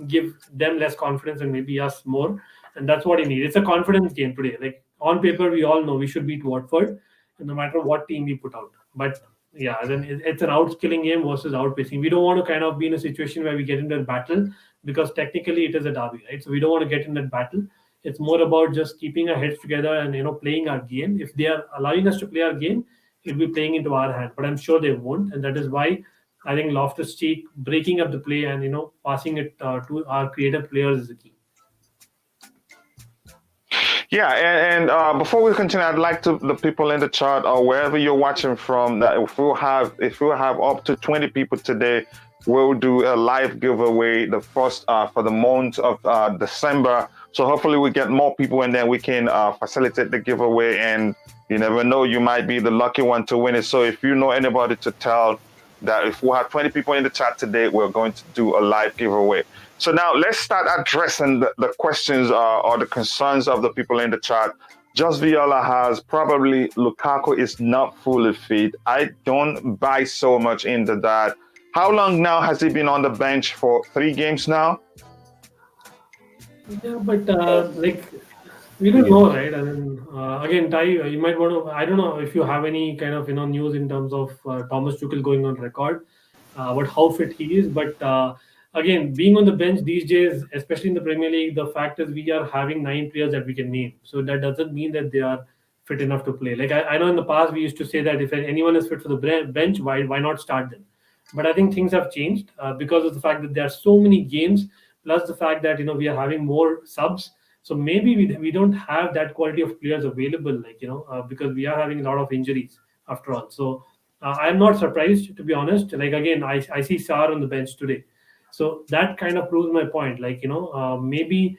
give them less confidence and maybe us more, and that's what he needs. It's a confidence game today. Like on paper, we all know we should beat Watford, no matter what team we put out. But yeah, then it's an outskilling game versus outpacing. We don't want to kind of be in a situation where we get into a battle, because technically it is a derby, right? So we don't want to get in that battle. It's more about just keeping our heads together and playing our game. If they are allowing us to play our game, it'll be playing into our hand. But I'm sure they won't, and that is why I think Loftus-Cheek breaking up the play and passing it to our creative players is the key. yeah. And before we continue, I'd like to the people in the chat or wherever you're watching from that if we'll have up to 20 people today, we'll do a live giveaway the first for the month of December. So hopefully we get more people and then we can facilitate the giveaway. And you never know, you might be the lucky one to win it. So if you know anybody to tell that if we have 20 people in the chat today, we're going to do a live giveaway. So now let's start addressing the questions or the concerns of the people in the chat. Just Viola has probably Lukaku is not fully fit. I don't buy so much into that. How long now has he been on the bench for? 3 games now? Yeah, but like we don't know, right? I mean, again, Ty, you might want to. I don't know if you have any kind of news in terms of Thomas Tuchel going on record about how fit he is. But again, being on the bench these days, especially in the Premier League, the fact is we are having 9 players that we can name. So that doesn't mean that they are fit enough to play. Like I know in the past we used to say that if anyone is fit for the bench, why not start them? But I think things have changed because of the fact that there are so many games, plus the fact that we are having more subs. So maybe we don't have that quality of players available, like because we are having a lot of injuries after all. So I'm not surprised, to be honest. Like again, I see Sarr on the bench today, so that kind of proves my point. Like maybe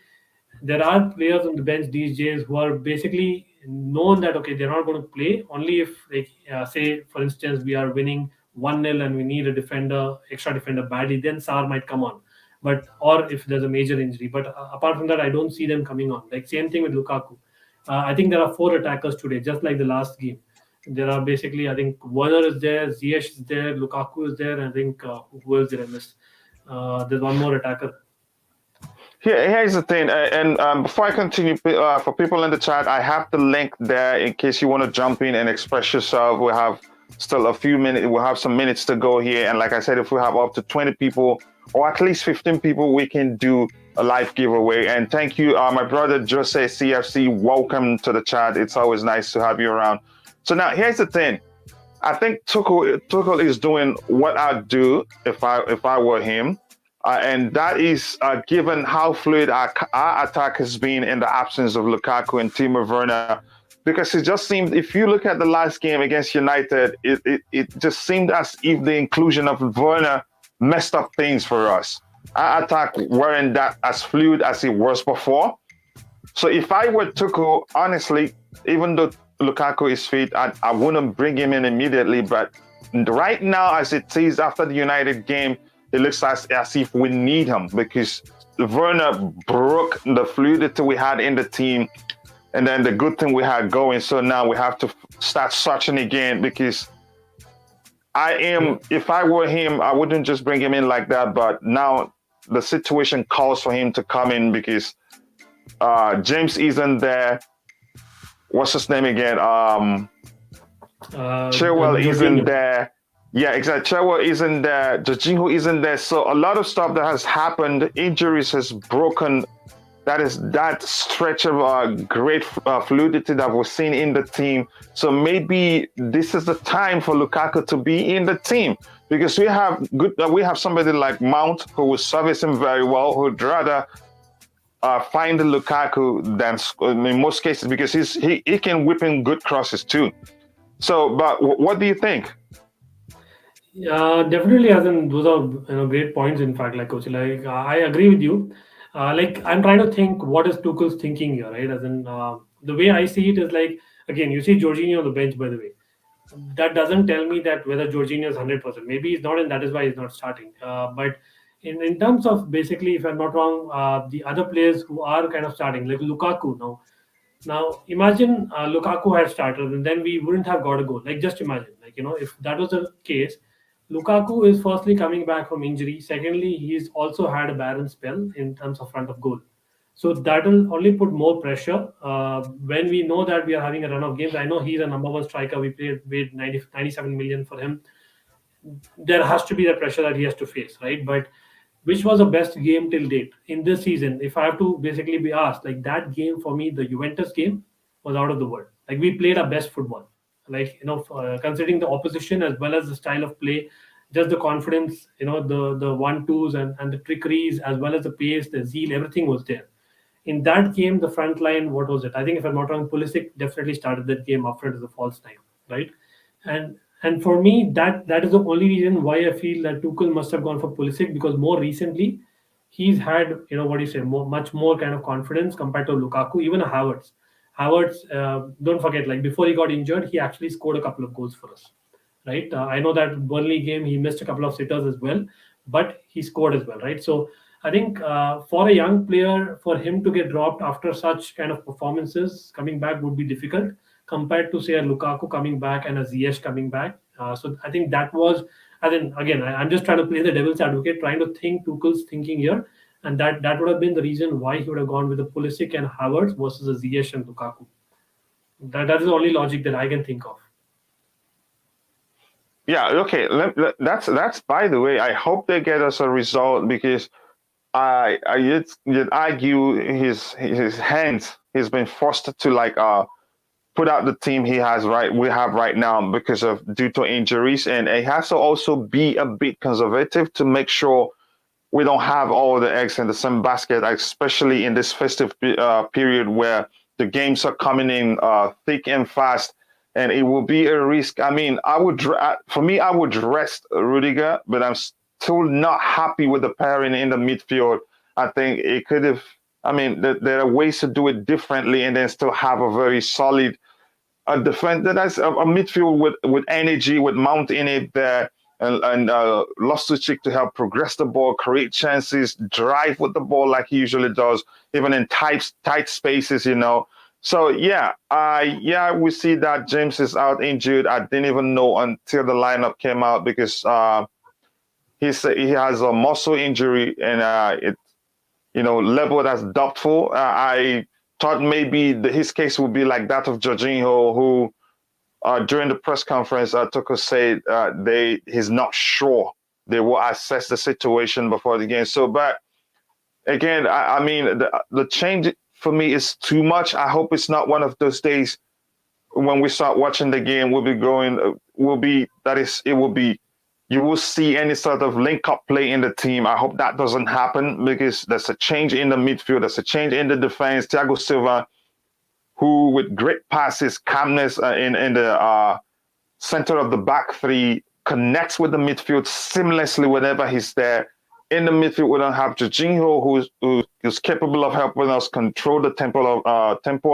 there are players on the bench these days who are basically known that okay, they're not going to play only if, like say for instance, we are winning 1-0 and we need a defender, extra defender badly, then Sar might come on. But or if there's a major injury, but apart from that, I don't see them coming on. Like same thing with Lukaku. I think there are 4 attackers today, just like the last game. There are basically, I think Werner is there, Ziyech is there, Lukaku is there, and I think who else did I miss? There's one more attacker. Here's the thing, and before I continue, for people in the chat, I have the link there in case you want to jump in and express yourself. We have still a few minutes. We'll have some minutes to go here, and like I said, if we have up to 20 people or at least 15 people, we can do a live giveaway. And thank you, my brother Jose CFC. Welcome to the chat. It's always nice to have you around. So now, here's the thing. I think Tuchel is doing what I'd do if I were him. And that is given how fluid our attack has been in the absence of Lukaku and Timo Werner, because it just seemed, if you look at the last game against United, it just seemed as if the inclusion of Werner messed up things for us. Our attack weren't that as fluid as it was before. So if I were Tuchel, honestly, even though Lukaku is fit, I wouldn't bring him in immediately. But right now, as it is after the United game, it looks as if we need him, because Werner broke the fluidity we had in the team and then the good thing we had going. So now we have to start searching again, because if I were him, I wouldn't just bring him in like that. But now the situation calls for him to come in because James isn't there. What's his name again? Chilwell isn't there. Yeah, exactly. Chilwell isn't there. Jorginho isn't there. So a lot of stuff that has happened, injuries has broken. That is that stretch of great fluidity that we're seeing in the team. So maybe this is the time for Lukaku to be in the team because we have somebody like Mount who will service him very well, who'd rather find Lukaku than in most cases because he can whip in good crosses too. So, but what do you think? Definitely, as in those are great points. In fact, like Coach, like I agree with you. Like I'm trying to think what is Tuchel's thinking here, right? As in the way I see it is like again, you see Jorginho on the bench. By the way, that doesn't tell me that whether Jorginho is 100%. Maybe he's not, and that is why he's not starting. But in terms of basically, if I'm not wrong, the other players who are kind of starting, like Lukaku now. Now imagine Lukaku had started, and then we wouldn't have got a goal. Like just imagine, like if that was the case, Lukaku is firstly coming back from injury. Secondly, he's also had a barren spell in terms of front of goal. So that will only put more pressure when we know that we are having a run of games. I know he's a number one striker. We paid 97 million for him. There has to be the pressure that he has to face, right? But which was the best game till date in this season? If I have to basically be asked, like that game for me, the Juventus game was out of the world. Like we played our best football. Like considering the opposition as well as the style of play, just the confidence, the 1-2s and the trickeries as well as the pace, the zeal, everything was there. In that game, the front line, what was it? I think if I'm not wrong, Pulisic definitely started that game after the false time, right? And for me, that is the only reason why I feel that Tuchel must have gone for Pulisic because more recently he's had what do you say much more kind of confidence compared to Lukaku, even Havertz. Havertz, don't forget, like before he got injured, he actually scored a couple of goals for us, right? I know that Burnley game he missed a couple of sitters as well, but he scored as well, right? So I think for a young player, for him to get dropped after such kind of performances, coming back would be difficult compared to say a Lukaku coming back and a Ziyech coming back. So I think that was, and then again, I'm just trying to play the devil's advocate, trying to think Tuchel's thinking here, and that would have been the reason why he would have gone with the Pulisic and Havertz versus a Ziyech and Lukaku. That is the only logic that I can think of. Yeah, okay. That's by the way. I hope they get us a result because you'd argue his hands. He's been forced to put out the team we have right now because of due to injuries, and it has to also be a bit conservative to make sure we don't have all the eggs in the same basket, especially in this festive period where the games are coming in thick and fast, and it will be a risk. I mean, I would rest Rudiger, but I'm still not happy with the pairing in the midfield. I think it could have. I mean, there are ways to do it differently, and then still have a very solid defense. That's a midfield with energy, with Mount in it there, and Loftus-Cheek to help progress the ball, create chances, drive with the ball like he usually does, even in tight spaces, So we see that James is out injured. I didn't even know until the lineup came out because he has a muscle injury and labeled as doubtful. I thought maybe his case would be like that of Jorginho, who during the press conference, Tuchel said he's not sure. They will assess the situation before the game. So, but again, I mean, the change for me is too much. I hope it's not one of those days when we start watching the game. You will see any sort of link-up play in the team. I hope that doesn't happen because there's a change in the midfield. There's a change in the defense. Thiago Silva, who with great passes, calmness in the center of the back three, connects with the midfield seamlessly whenever he's there. In the midfield, we don't have Jorginho, who's capable of helping us control the tempo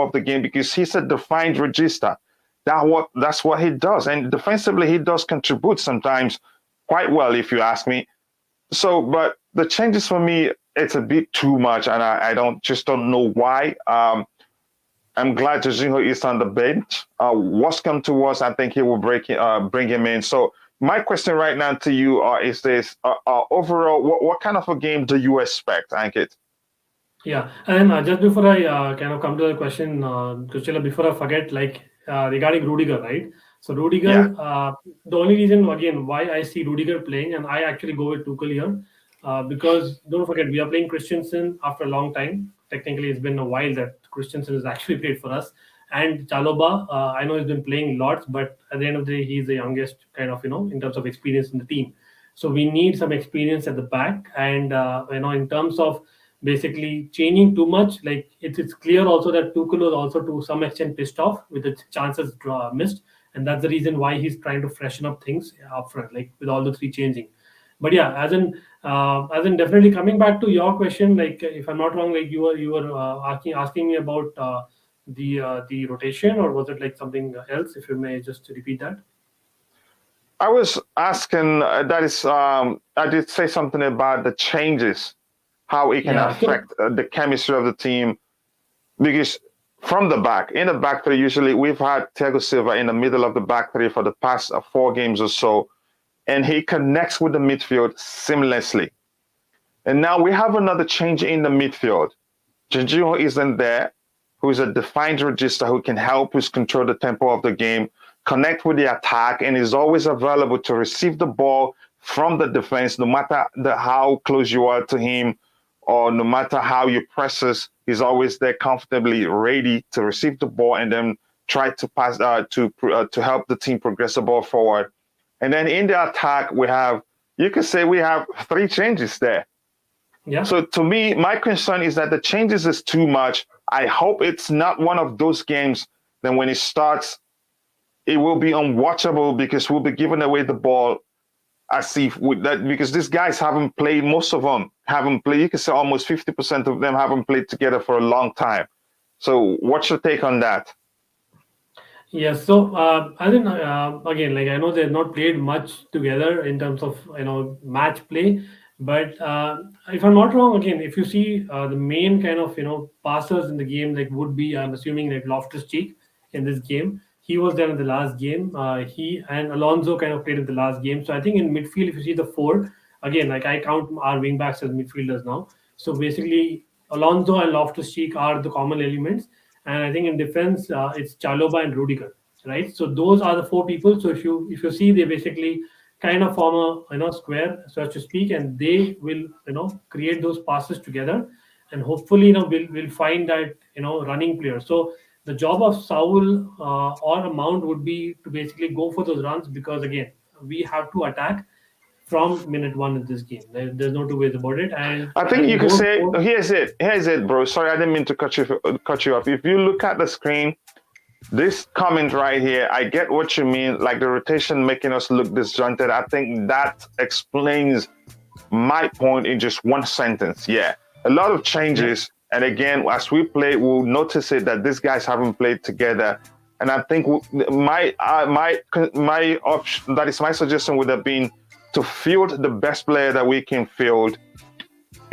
of the game because he's a defined regista. That's what he does. And defensively, he does contribute sometimes quite well, if you ask me. So, but the changes for me, it's a bit too much, and I don't know why. I'm glad Jorginho is on the bench. What's come to us, I think he will bring him in. So my question right now to you is this: overall, what kind of a game do you expect, Ankit? Yeah, and just before I kind of come to the question, Kushala, before I forget, like regarding Rudiger, right? So Yeah. Rudiger, the only reason again why I see Rudiger playing, and I actually go with Tuchel here, because don't forget we are playing Christensen after a long time. Technically, it's been a while that Christensen has actually played for us, and Chaloba, I know he's been playing lots, but at the end of the day, he's the youngest kind of in terms of experience in the team. So we need some experience at the back, and in terms of basically changing too much. Like it's clear also that Tuchel was also to some extent pissed off with the chances missed, and that's the reason why he's trying to freshen up things up front, like with all the three changing. But yeah, as in definitely coming back to your question, like if I'm not wrong, like you were asking me about the rotation, or was it like something else? If you may just repeat that. I was asking, I did say something about the changes, how it can Yeah. So affect the chemistry of the team. Because from the back, in the back three, usually we've had Thiago Silva in the middle of the back three for the past 4 games or so, and he connects with the midfield seamlessly. And now we have another change in the midfield. Jorginho isn't there, who is a defined register who can help us control the tempo of the game, connect with the attack, and is always available to receive the ball from the defense, no matter how close you are to him, or no matter how you press us, he's always there comfortably ready to receive the ball and then try to pass to help the team progress the ball forward. And then in the attack, you could say we have 3 changes there. yeah. So to me, my concern is that the changes is too much. I hope it's not one of those games. Then when it starts, it will be unwatchable because we'll be giving away the ball as if with that, because these guys haven't played. Most of them haven't played. You can say almost 50% of them haven't played together for a long time. So what's your take on that? Yes, so I think again, like I know they've not played much together in terms of match play, but if I'm not wrong, again, if you see the main kind of passers in the game, like would be I'm assuming like Loftus-Cheek in this game. He was there in the last game. He and Alonso kind of played in the last game. So I think in midfield, if you see the four, again, like I count our wing backs as midfielders now. So basically, Alonso and Loftus-Cheek are the common elements, and I think in defense it's Chaloba and Rudiger, right? So those are the four people. So if you see, they basically kind of form a square, so as to speak, and they will create those passes together, and hopefully we'll find that running player. So the job of Saul or a Mount would be to basically go for those runs, because again we have to attack from minute one in this game. There's no two ways about it, I think you and could those say, four, here's it, bro. Sorry, I didn't mean to cut you off. If you look at the screen, this comment right here, I get what you mean, like the rotation making us look disjointed. I think that explains my point in just one sentence. Yeah, a lot of yeah. changes. And again, as we play, we'll notice it that these guys haven't played together. And I think my option, that is my suggestion, would have been to field the best player that we can field.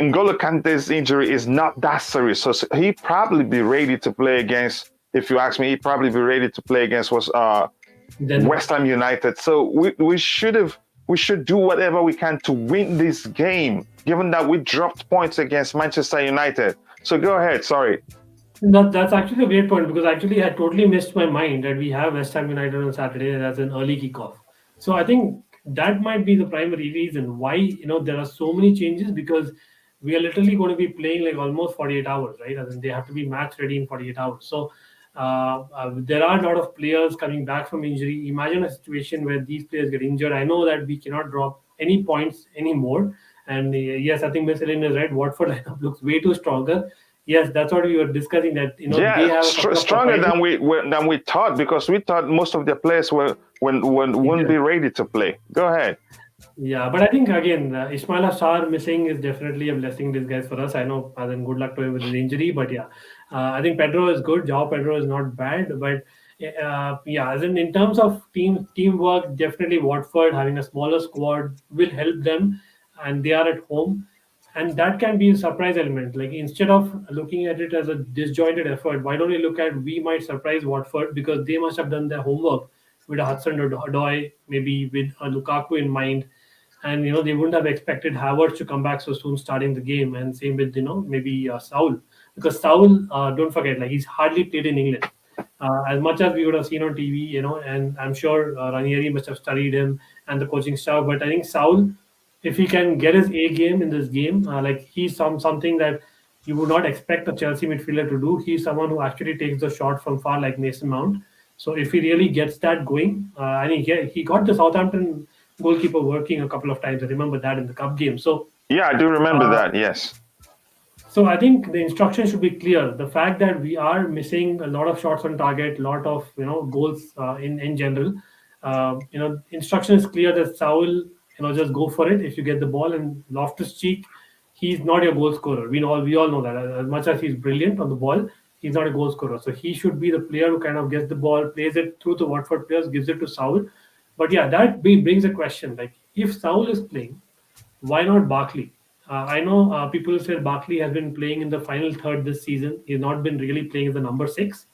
Ngolo Kante's injury is not that serious, so he probably be ready to play against. If you ask me, he'd probably be ready to play against Then West Ham United. So we should do whatever we can to win this game, given that we dropped points against Manchester United. So go ahead. Sorry. that's actually a great point, because actually I totally missed my mind that we have West Ham United on Saturday as an early kickoff. So I think that might be the primary reason why there are so many changes, because we are literally going to be playing like almost 48 hours, right? I mean, they have to be match ready in 48 hours. So there are a lot of players coming back from injury. Imagine a situation where these players get injured. I know that we cannot drop any points anymore. And yes, I think Miss Ellen is right. Watford lineup looks way too stronger. Yes, that's what we were discussing. That they Yeah, have a couple of stronger surprises. than we thought, because we thought most of the players wouldn't be ready to play. Go ahead. Yeah, but I think again, Ismail Sarr missing is definitely a blessing in disguise for us. I know, as in good luck to him with his injury, but yeah, I think Pedro is good. Joao Pedro is not bad, but yeah, as in terms of teamwork, definitely Watford having a smaller squad will help them, and they are at home, and that can be a surprise element. Like instead of looking at it as a disjointed effort, why don't we look at we might surprise Watford because they must have done their homework with a Hudson Odoi, maybe with a Lukaku in mind. And they wouldn't have expected Havertz to come back so soon, starting the game. And same with maybe Saul, because Saul, don't forget, like he's hardly played in England. As much as we would have seen on TV, and I'm sure Ranieri must have studied him and the coaching staff. But I think Saul, if he can get his A game in this game, like he's something that you would not expect a Chelsea midfielder to do. He's someone who actually takes the shot from far, like Mason Mount. So if he really gets that going, and he got the Southampton goalkeeper working a couple of times. I remember that in the cup game. So Yeah, I do remember that. Yes. so I think the instruction should be clear. The fact that we are missing a lot of shots on target, a lot of goals in general. Instruction is clear that Saul, just go for it if you get the ball. And Loftus-Cheek, he's not your goal scorer. We all know that. As much as he's brilliant on the ball, he's not a goal scorer. So he should be the player who kind of gets the ball, plays it through the Watford players, gives it to Saul. But yeah, that brings a question. Like if Saul is playing, why not Barkley? I know people said Barkley has been playing in the final third this season. He's not been really playing as the number six,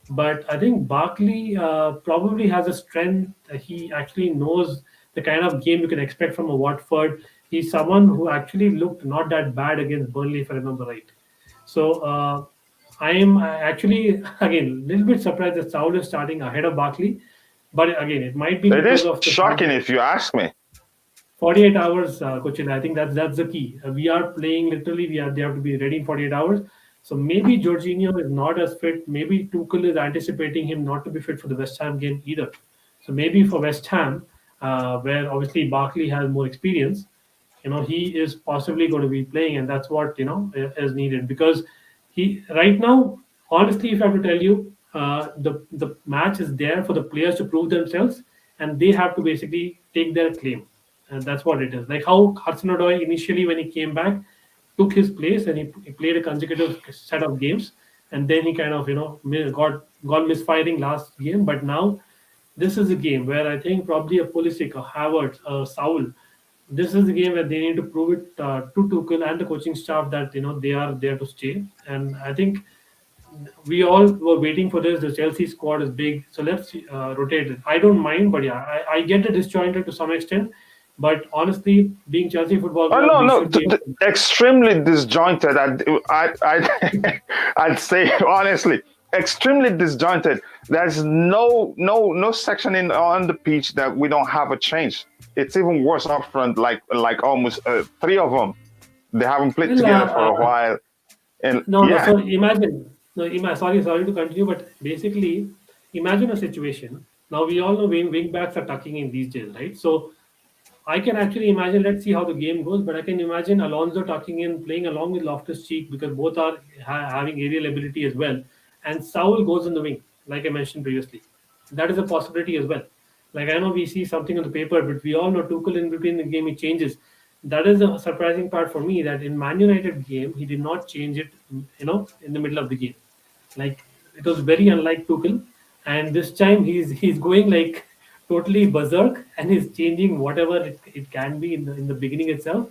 but I think Barkley probably has a strength. He actually knows the kind of game you can expect from a Watford. He's someone who actually looked not that bad against Burnley, if I remember right. So I am actually again a little bit surprised that Saul is starting ahead of Barkley. But again, it might be It because is of the shocking if you ask me. 48 hours, Cochin. I think that's the key. We are playing literally. They have to be ready in 48 hours. So maybe Jorginho is not as fit. Maybe Tuchel is anticipating him not to be fit for the West Ham game either. So maybe for West Ham, where obviously Barkley has more experience, he is possibly going to be playing, and that's what is needed because he right now. Honestly, if I have to tell you, the match is there for the players to prove themselves, and they have to basically take their claim. And that's what it is. Like how Hudson Odoi initially, when he came back, took his place and he played a consecutive set of games, and then he kind of got misfiring last game. But now this is a game where I think probably a Pulisic, a Havertz, a Saul. This is the game where they need to prove it to Tuchel and the coaching staff that they are there to stay. And I think we all were waiting for this. The Chelsea squad is big, so let's rotate it. I don't mind, but yeah, I get it disjointed to some extent. But honestly, being Chelsea football Oh club, no, we no, should be. extremely disjointed. I'd say honestly, extremely disjointed. There's no section in on the pitch that we don't have a change. It's even worse up front. Like almost three of them, they haven't played Well, together for a while. And no. yeah, So imagine. No, sorry to continue, but basically, imagine a situation. Now we all know wing backs are tucking in these days, right? So I can actually imagine. Let's see how the game goes, but I can imagine Alonso tucking in, playing along with Loftus-Cheek because both are having aerial ability as well, and Saul goes in the wing, like I mentioned previously. That is a possibility as well. Like I know we see something on the paper, but we all know Tuchel in between the game he changes. That is a surprising part for me that in Man United game he did not change it, in the middle of the game. Like it was very unlike Tuchel, and this time he's going like totally berserk and he's changing whatever it can be in the beginning itself,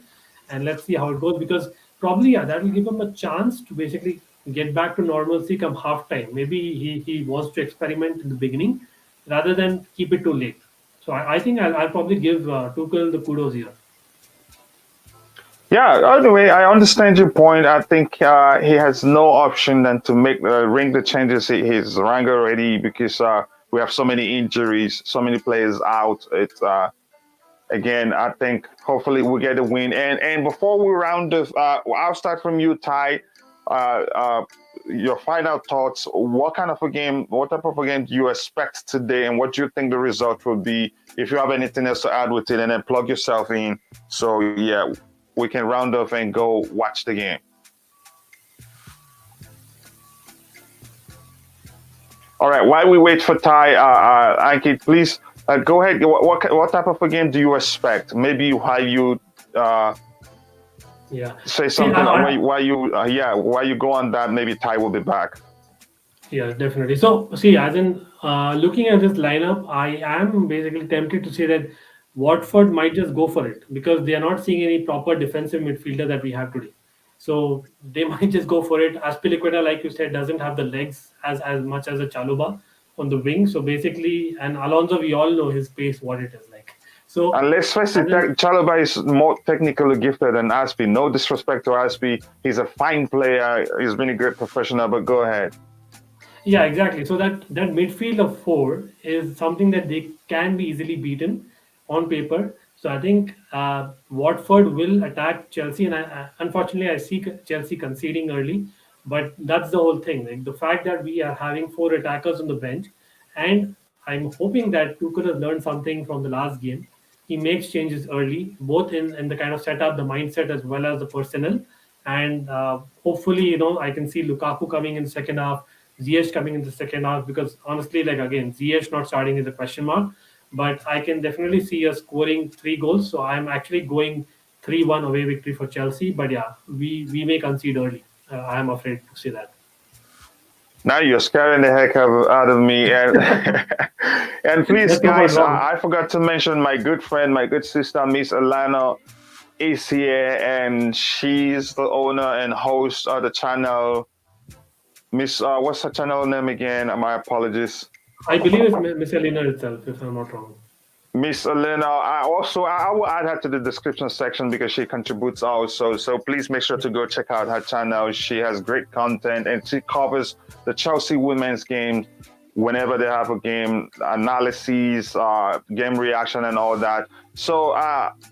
and let's see how it goes because probably yeah that will give him a chance to basically get back to normalcy come halftime. Maybe he wants to experiment in the beginning rather than keep it too late. So I think I'll probably give Tuchel the kudos here. yeah. Anyway, I understand your point. I think he has no option than to ring the changes he's rang already because we have so many injuries, so many players out. It's again, I think hopefully we get a win. And before we round this, I'll start from you, Ty. Uh, uh, your final thoughts. What kind of a game? What type of a game do you expect today, and what do you think the result will be? If you have anything else to add with it, and then plug yourself in. So yeah, we can round off and go watch the game. All right. While we wait for Ty, Ankit, please go ahead. What type of a game do you expect? Maybe why you Yeah. say See, something while you go on that. Maybe Ty will be back. yeah, definitely. So, see, as in looking at this lineup, I am basically tempted to say that Watford might just go for it because they are not seeing any proper defensive midfielder that we have today. So they might just go for it. Azpilicueta, like you said, doesn't have the legs as much as a Chaluba on the wing. So basically, and Alonso, we all know his pace, what it is like. So, And let's face it, as in, Chalobah is more technically gifted than Aspi. No disrespect to Aspi. He's a fine player. He's been a great professional, but go ahead. yeah, exactly. So that midfield of four is something that they can be easily beaten on paper. So I think Watford will attack Chelsea, and unfortunately, I see Chelsea conceding early. But that's the whole thing. Like the fact that we are having four attackers on the bench, and I'm hoping that Tuchel has learned something from the last game. He makes changes early, both in the kind of setup, the mindset, as well as the personnel. And hopefully, I can see Lukaku coming in the second half, Ziyech coming in the second half, because honestly, like again, Ziyech not starting is a question mark. But I can definitely see us scoring 3 goals. So I'm actually going 3-1 away victory for Chelsea. But yeah, we may concede early. I am afraid to say that. Now you're scaring the heck out of me. And and please, Let's hope I'm guys, wrong. I forgot to mention my good friend, my good sister, Miss Alana is here, and she's the owner and host of the channel. Miss, what's her channel name again? My apologies. I believe it's Miss Elena itself, if I'm not wrong. Miss Elena, I will add her to the description section because she contributes also. So please make sure to go check out her channel. She has great content and she covers the Chelsea women's game whenever they have a game analyses, game reaction, and all that. So,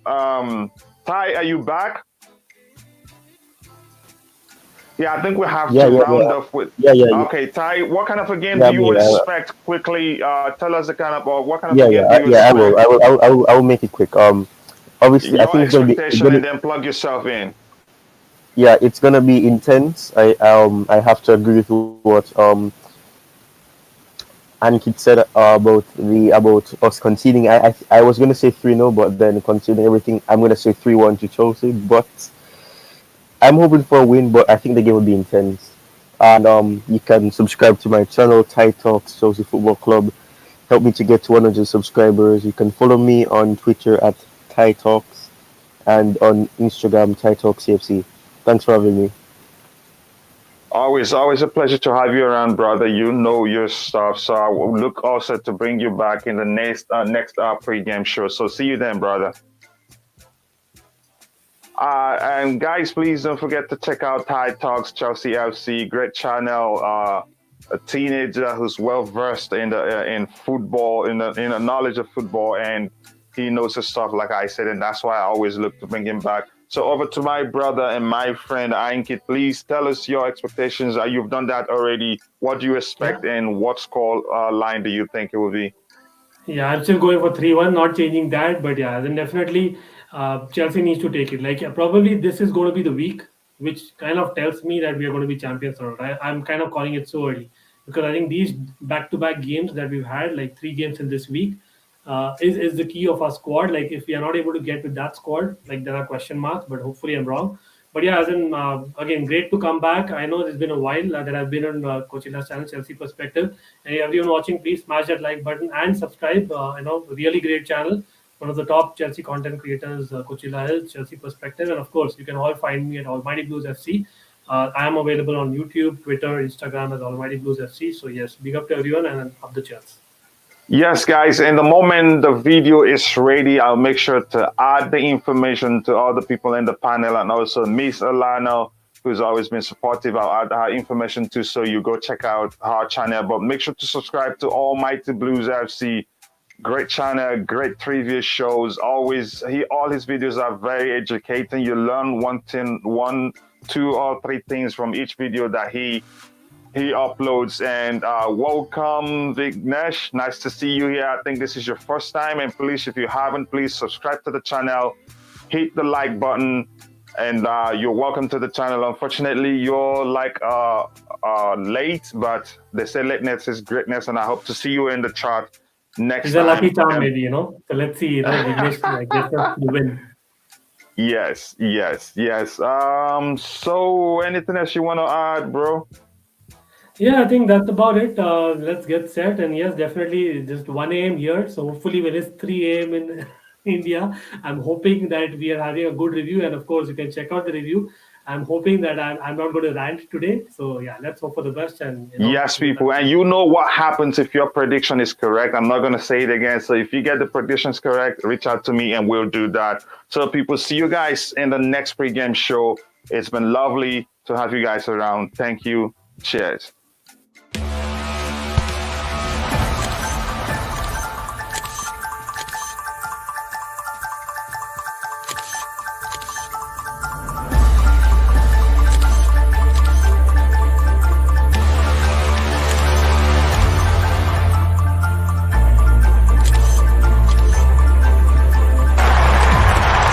Ty, are you back? Yeah, I think we have Yeah, to yeah, round yeah, off with. yeah, yeah, yeah. Okay, Ty, what kind of a game Yeah, do I'm you here. expect? Quickly, tell us the kind of, or what kind of a Yeah, game do you yeah. I will. expect? I will make it quick. Obviously, I Your think it's expectation, gonna. and then plug yourself in. Yeah, it's gonna be intense. I have to agree with what Ankit said about us conceding. I was gonna say 3-0, but then considering everything, I'm gonna say 3-1 to Chelsea. But I'm hoping for a win. But I think the game will be intense. And you can subscribe to my channel, Thai Talks Chelsea Football Club. Help me to get to 100 subscribers. You can follow me on Twitter at Thai Talks and on Instagram Thai Talks CFC. Thanks for having me. Always a pleasure to have you around, brother. You know your stuff, so I will look also to bring you back in the next pre-game show. So see you then, brother. And guys, please don't forget to check out Thai Talks Chelsea FC. Great channel. A teenager who's well versed in football, in the knowledge of football, and he knows his stuff, like I said, and that's why I always look to bring him back. So over to my brother and my friend Ankit. Please tell us your expectations. You've done that already. What do you Yeah. expect, and what score line do you think it will be? Yeah, I'm still going for 3-1, not changing that. But yeah, then definitely Chelsea needs to take it. Like, probably this is going to be the week, which kind of tells me that we are going to be champions or not. I'm kind of calling it so early because I think these back to back games that we've had, like 3 games in this week, is the key of our squad. Like, if we are not able to get with that squad, like there are question marks, but hopefully I'm wrong. But yeah, as in, again, great to come back. I know it's been a while that I've been on Coachilla's channel, Chelsea Perspective. And everyone watching, please smash that like button and subscribe. Really great channel. One of the top Chelsea content creators, Coachella is Chelsea Perspective. And of course, you can all find me at Almighty Blues FC. I am available on YouTube, Twitter, Instagram as Almighty Blues FC. So yes, big up to everyone and up the Chelsea. Yes, guys. In the moment the video is ready, I'll make sure to add the information to all the people in the panel and also Miss Alana, who's always been supportive. I'll add her information too, so you go check out her channel. But make sure to subscribe to Almighty Blues FC. Great channel, great previous shows. All his videos are very educating. You learn one thing, one, two, or three things from each video that he uploads. And welcome, Vignesh. Nice to see you here. I think this is your first time. And please, if you haven't, please subscribe to the channel, hit the like button, and you're welcome to the channel. Unfortunately, you're like late, but they say lateness is greatness, and I hope to see you in the chart next It's a lucky time. charm, maybe. So let's see, Vignesh gets us the win. Yes. So anything else you want to add, bro? Yeah, I think that's about it. Let's get set. And yes, definitely just 1 a.m. here. So hopefully, when it's 3 a.m. in India, I'm hoping that we are having a good review. And of course, you can check out the review. I'm hoping that I'm not going to rant today. So yeah, let's hope for the best. And Yes, people, and you know what happens if your prediction is correct. I'm not going to say it again. So if you get the predictions correct, reach out to me and we'll do that. So people, see you guys in the next pregame show. It's been lovely to have you guys around. Thank you. Cheers.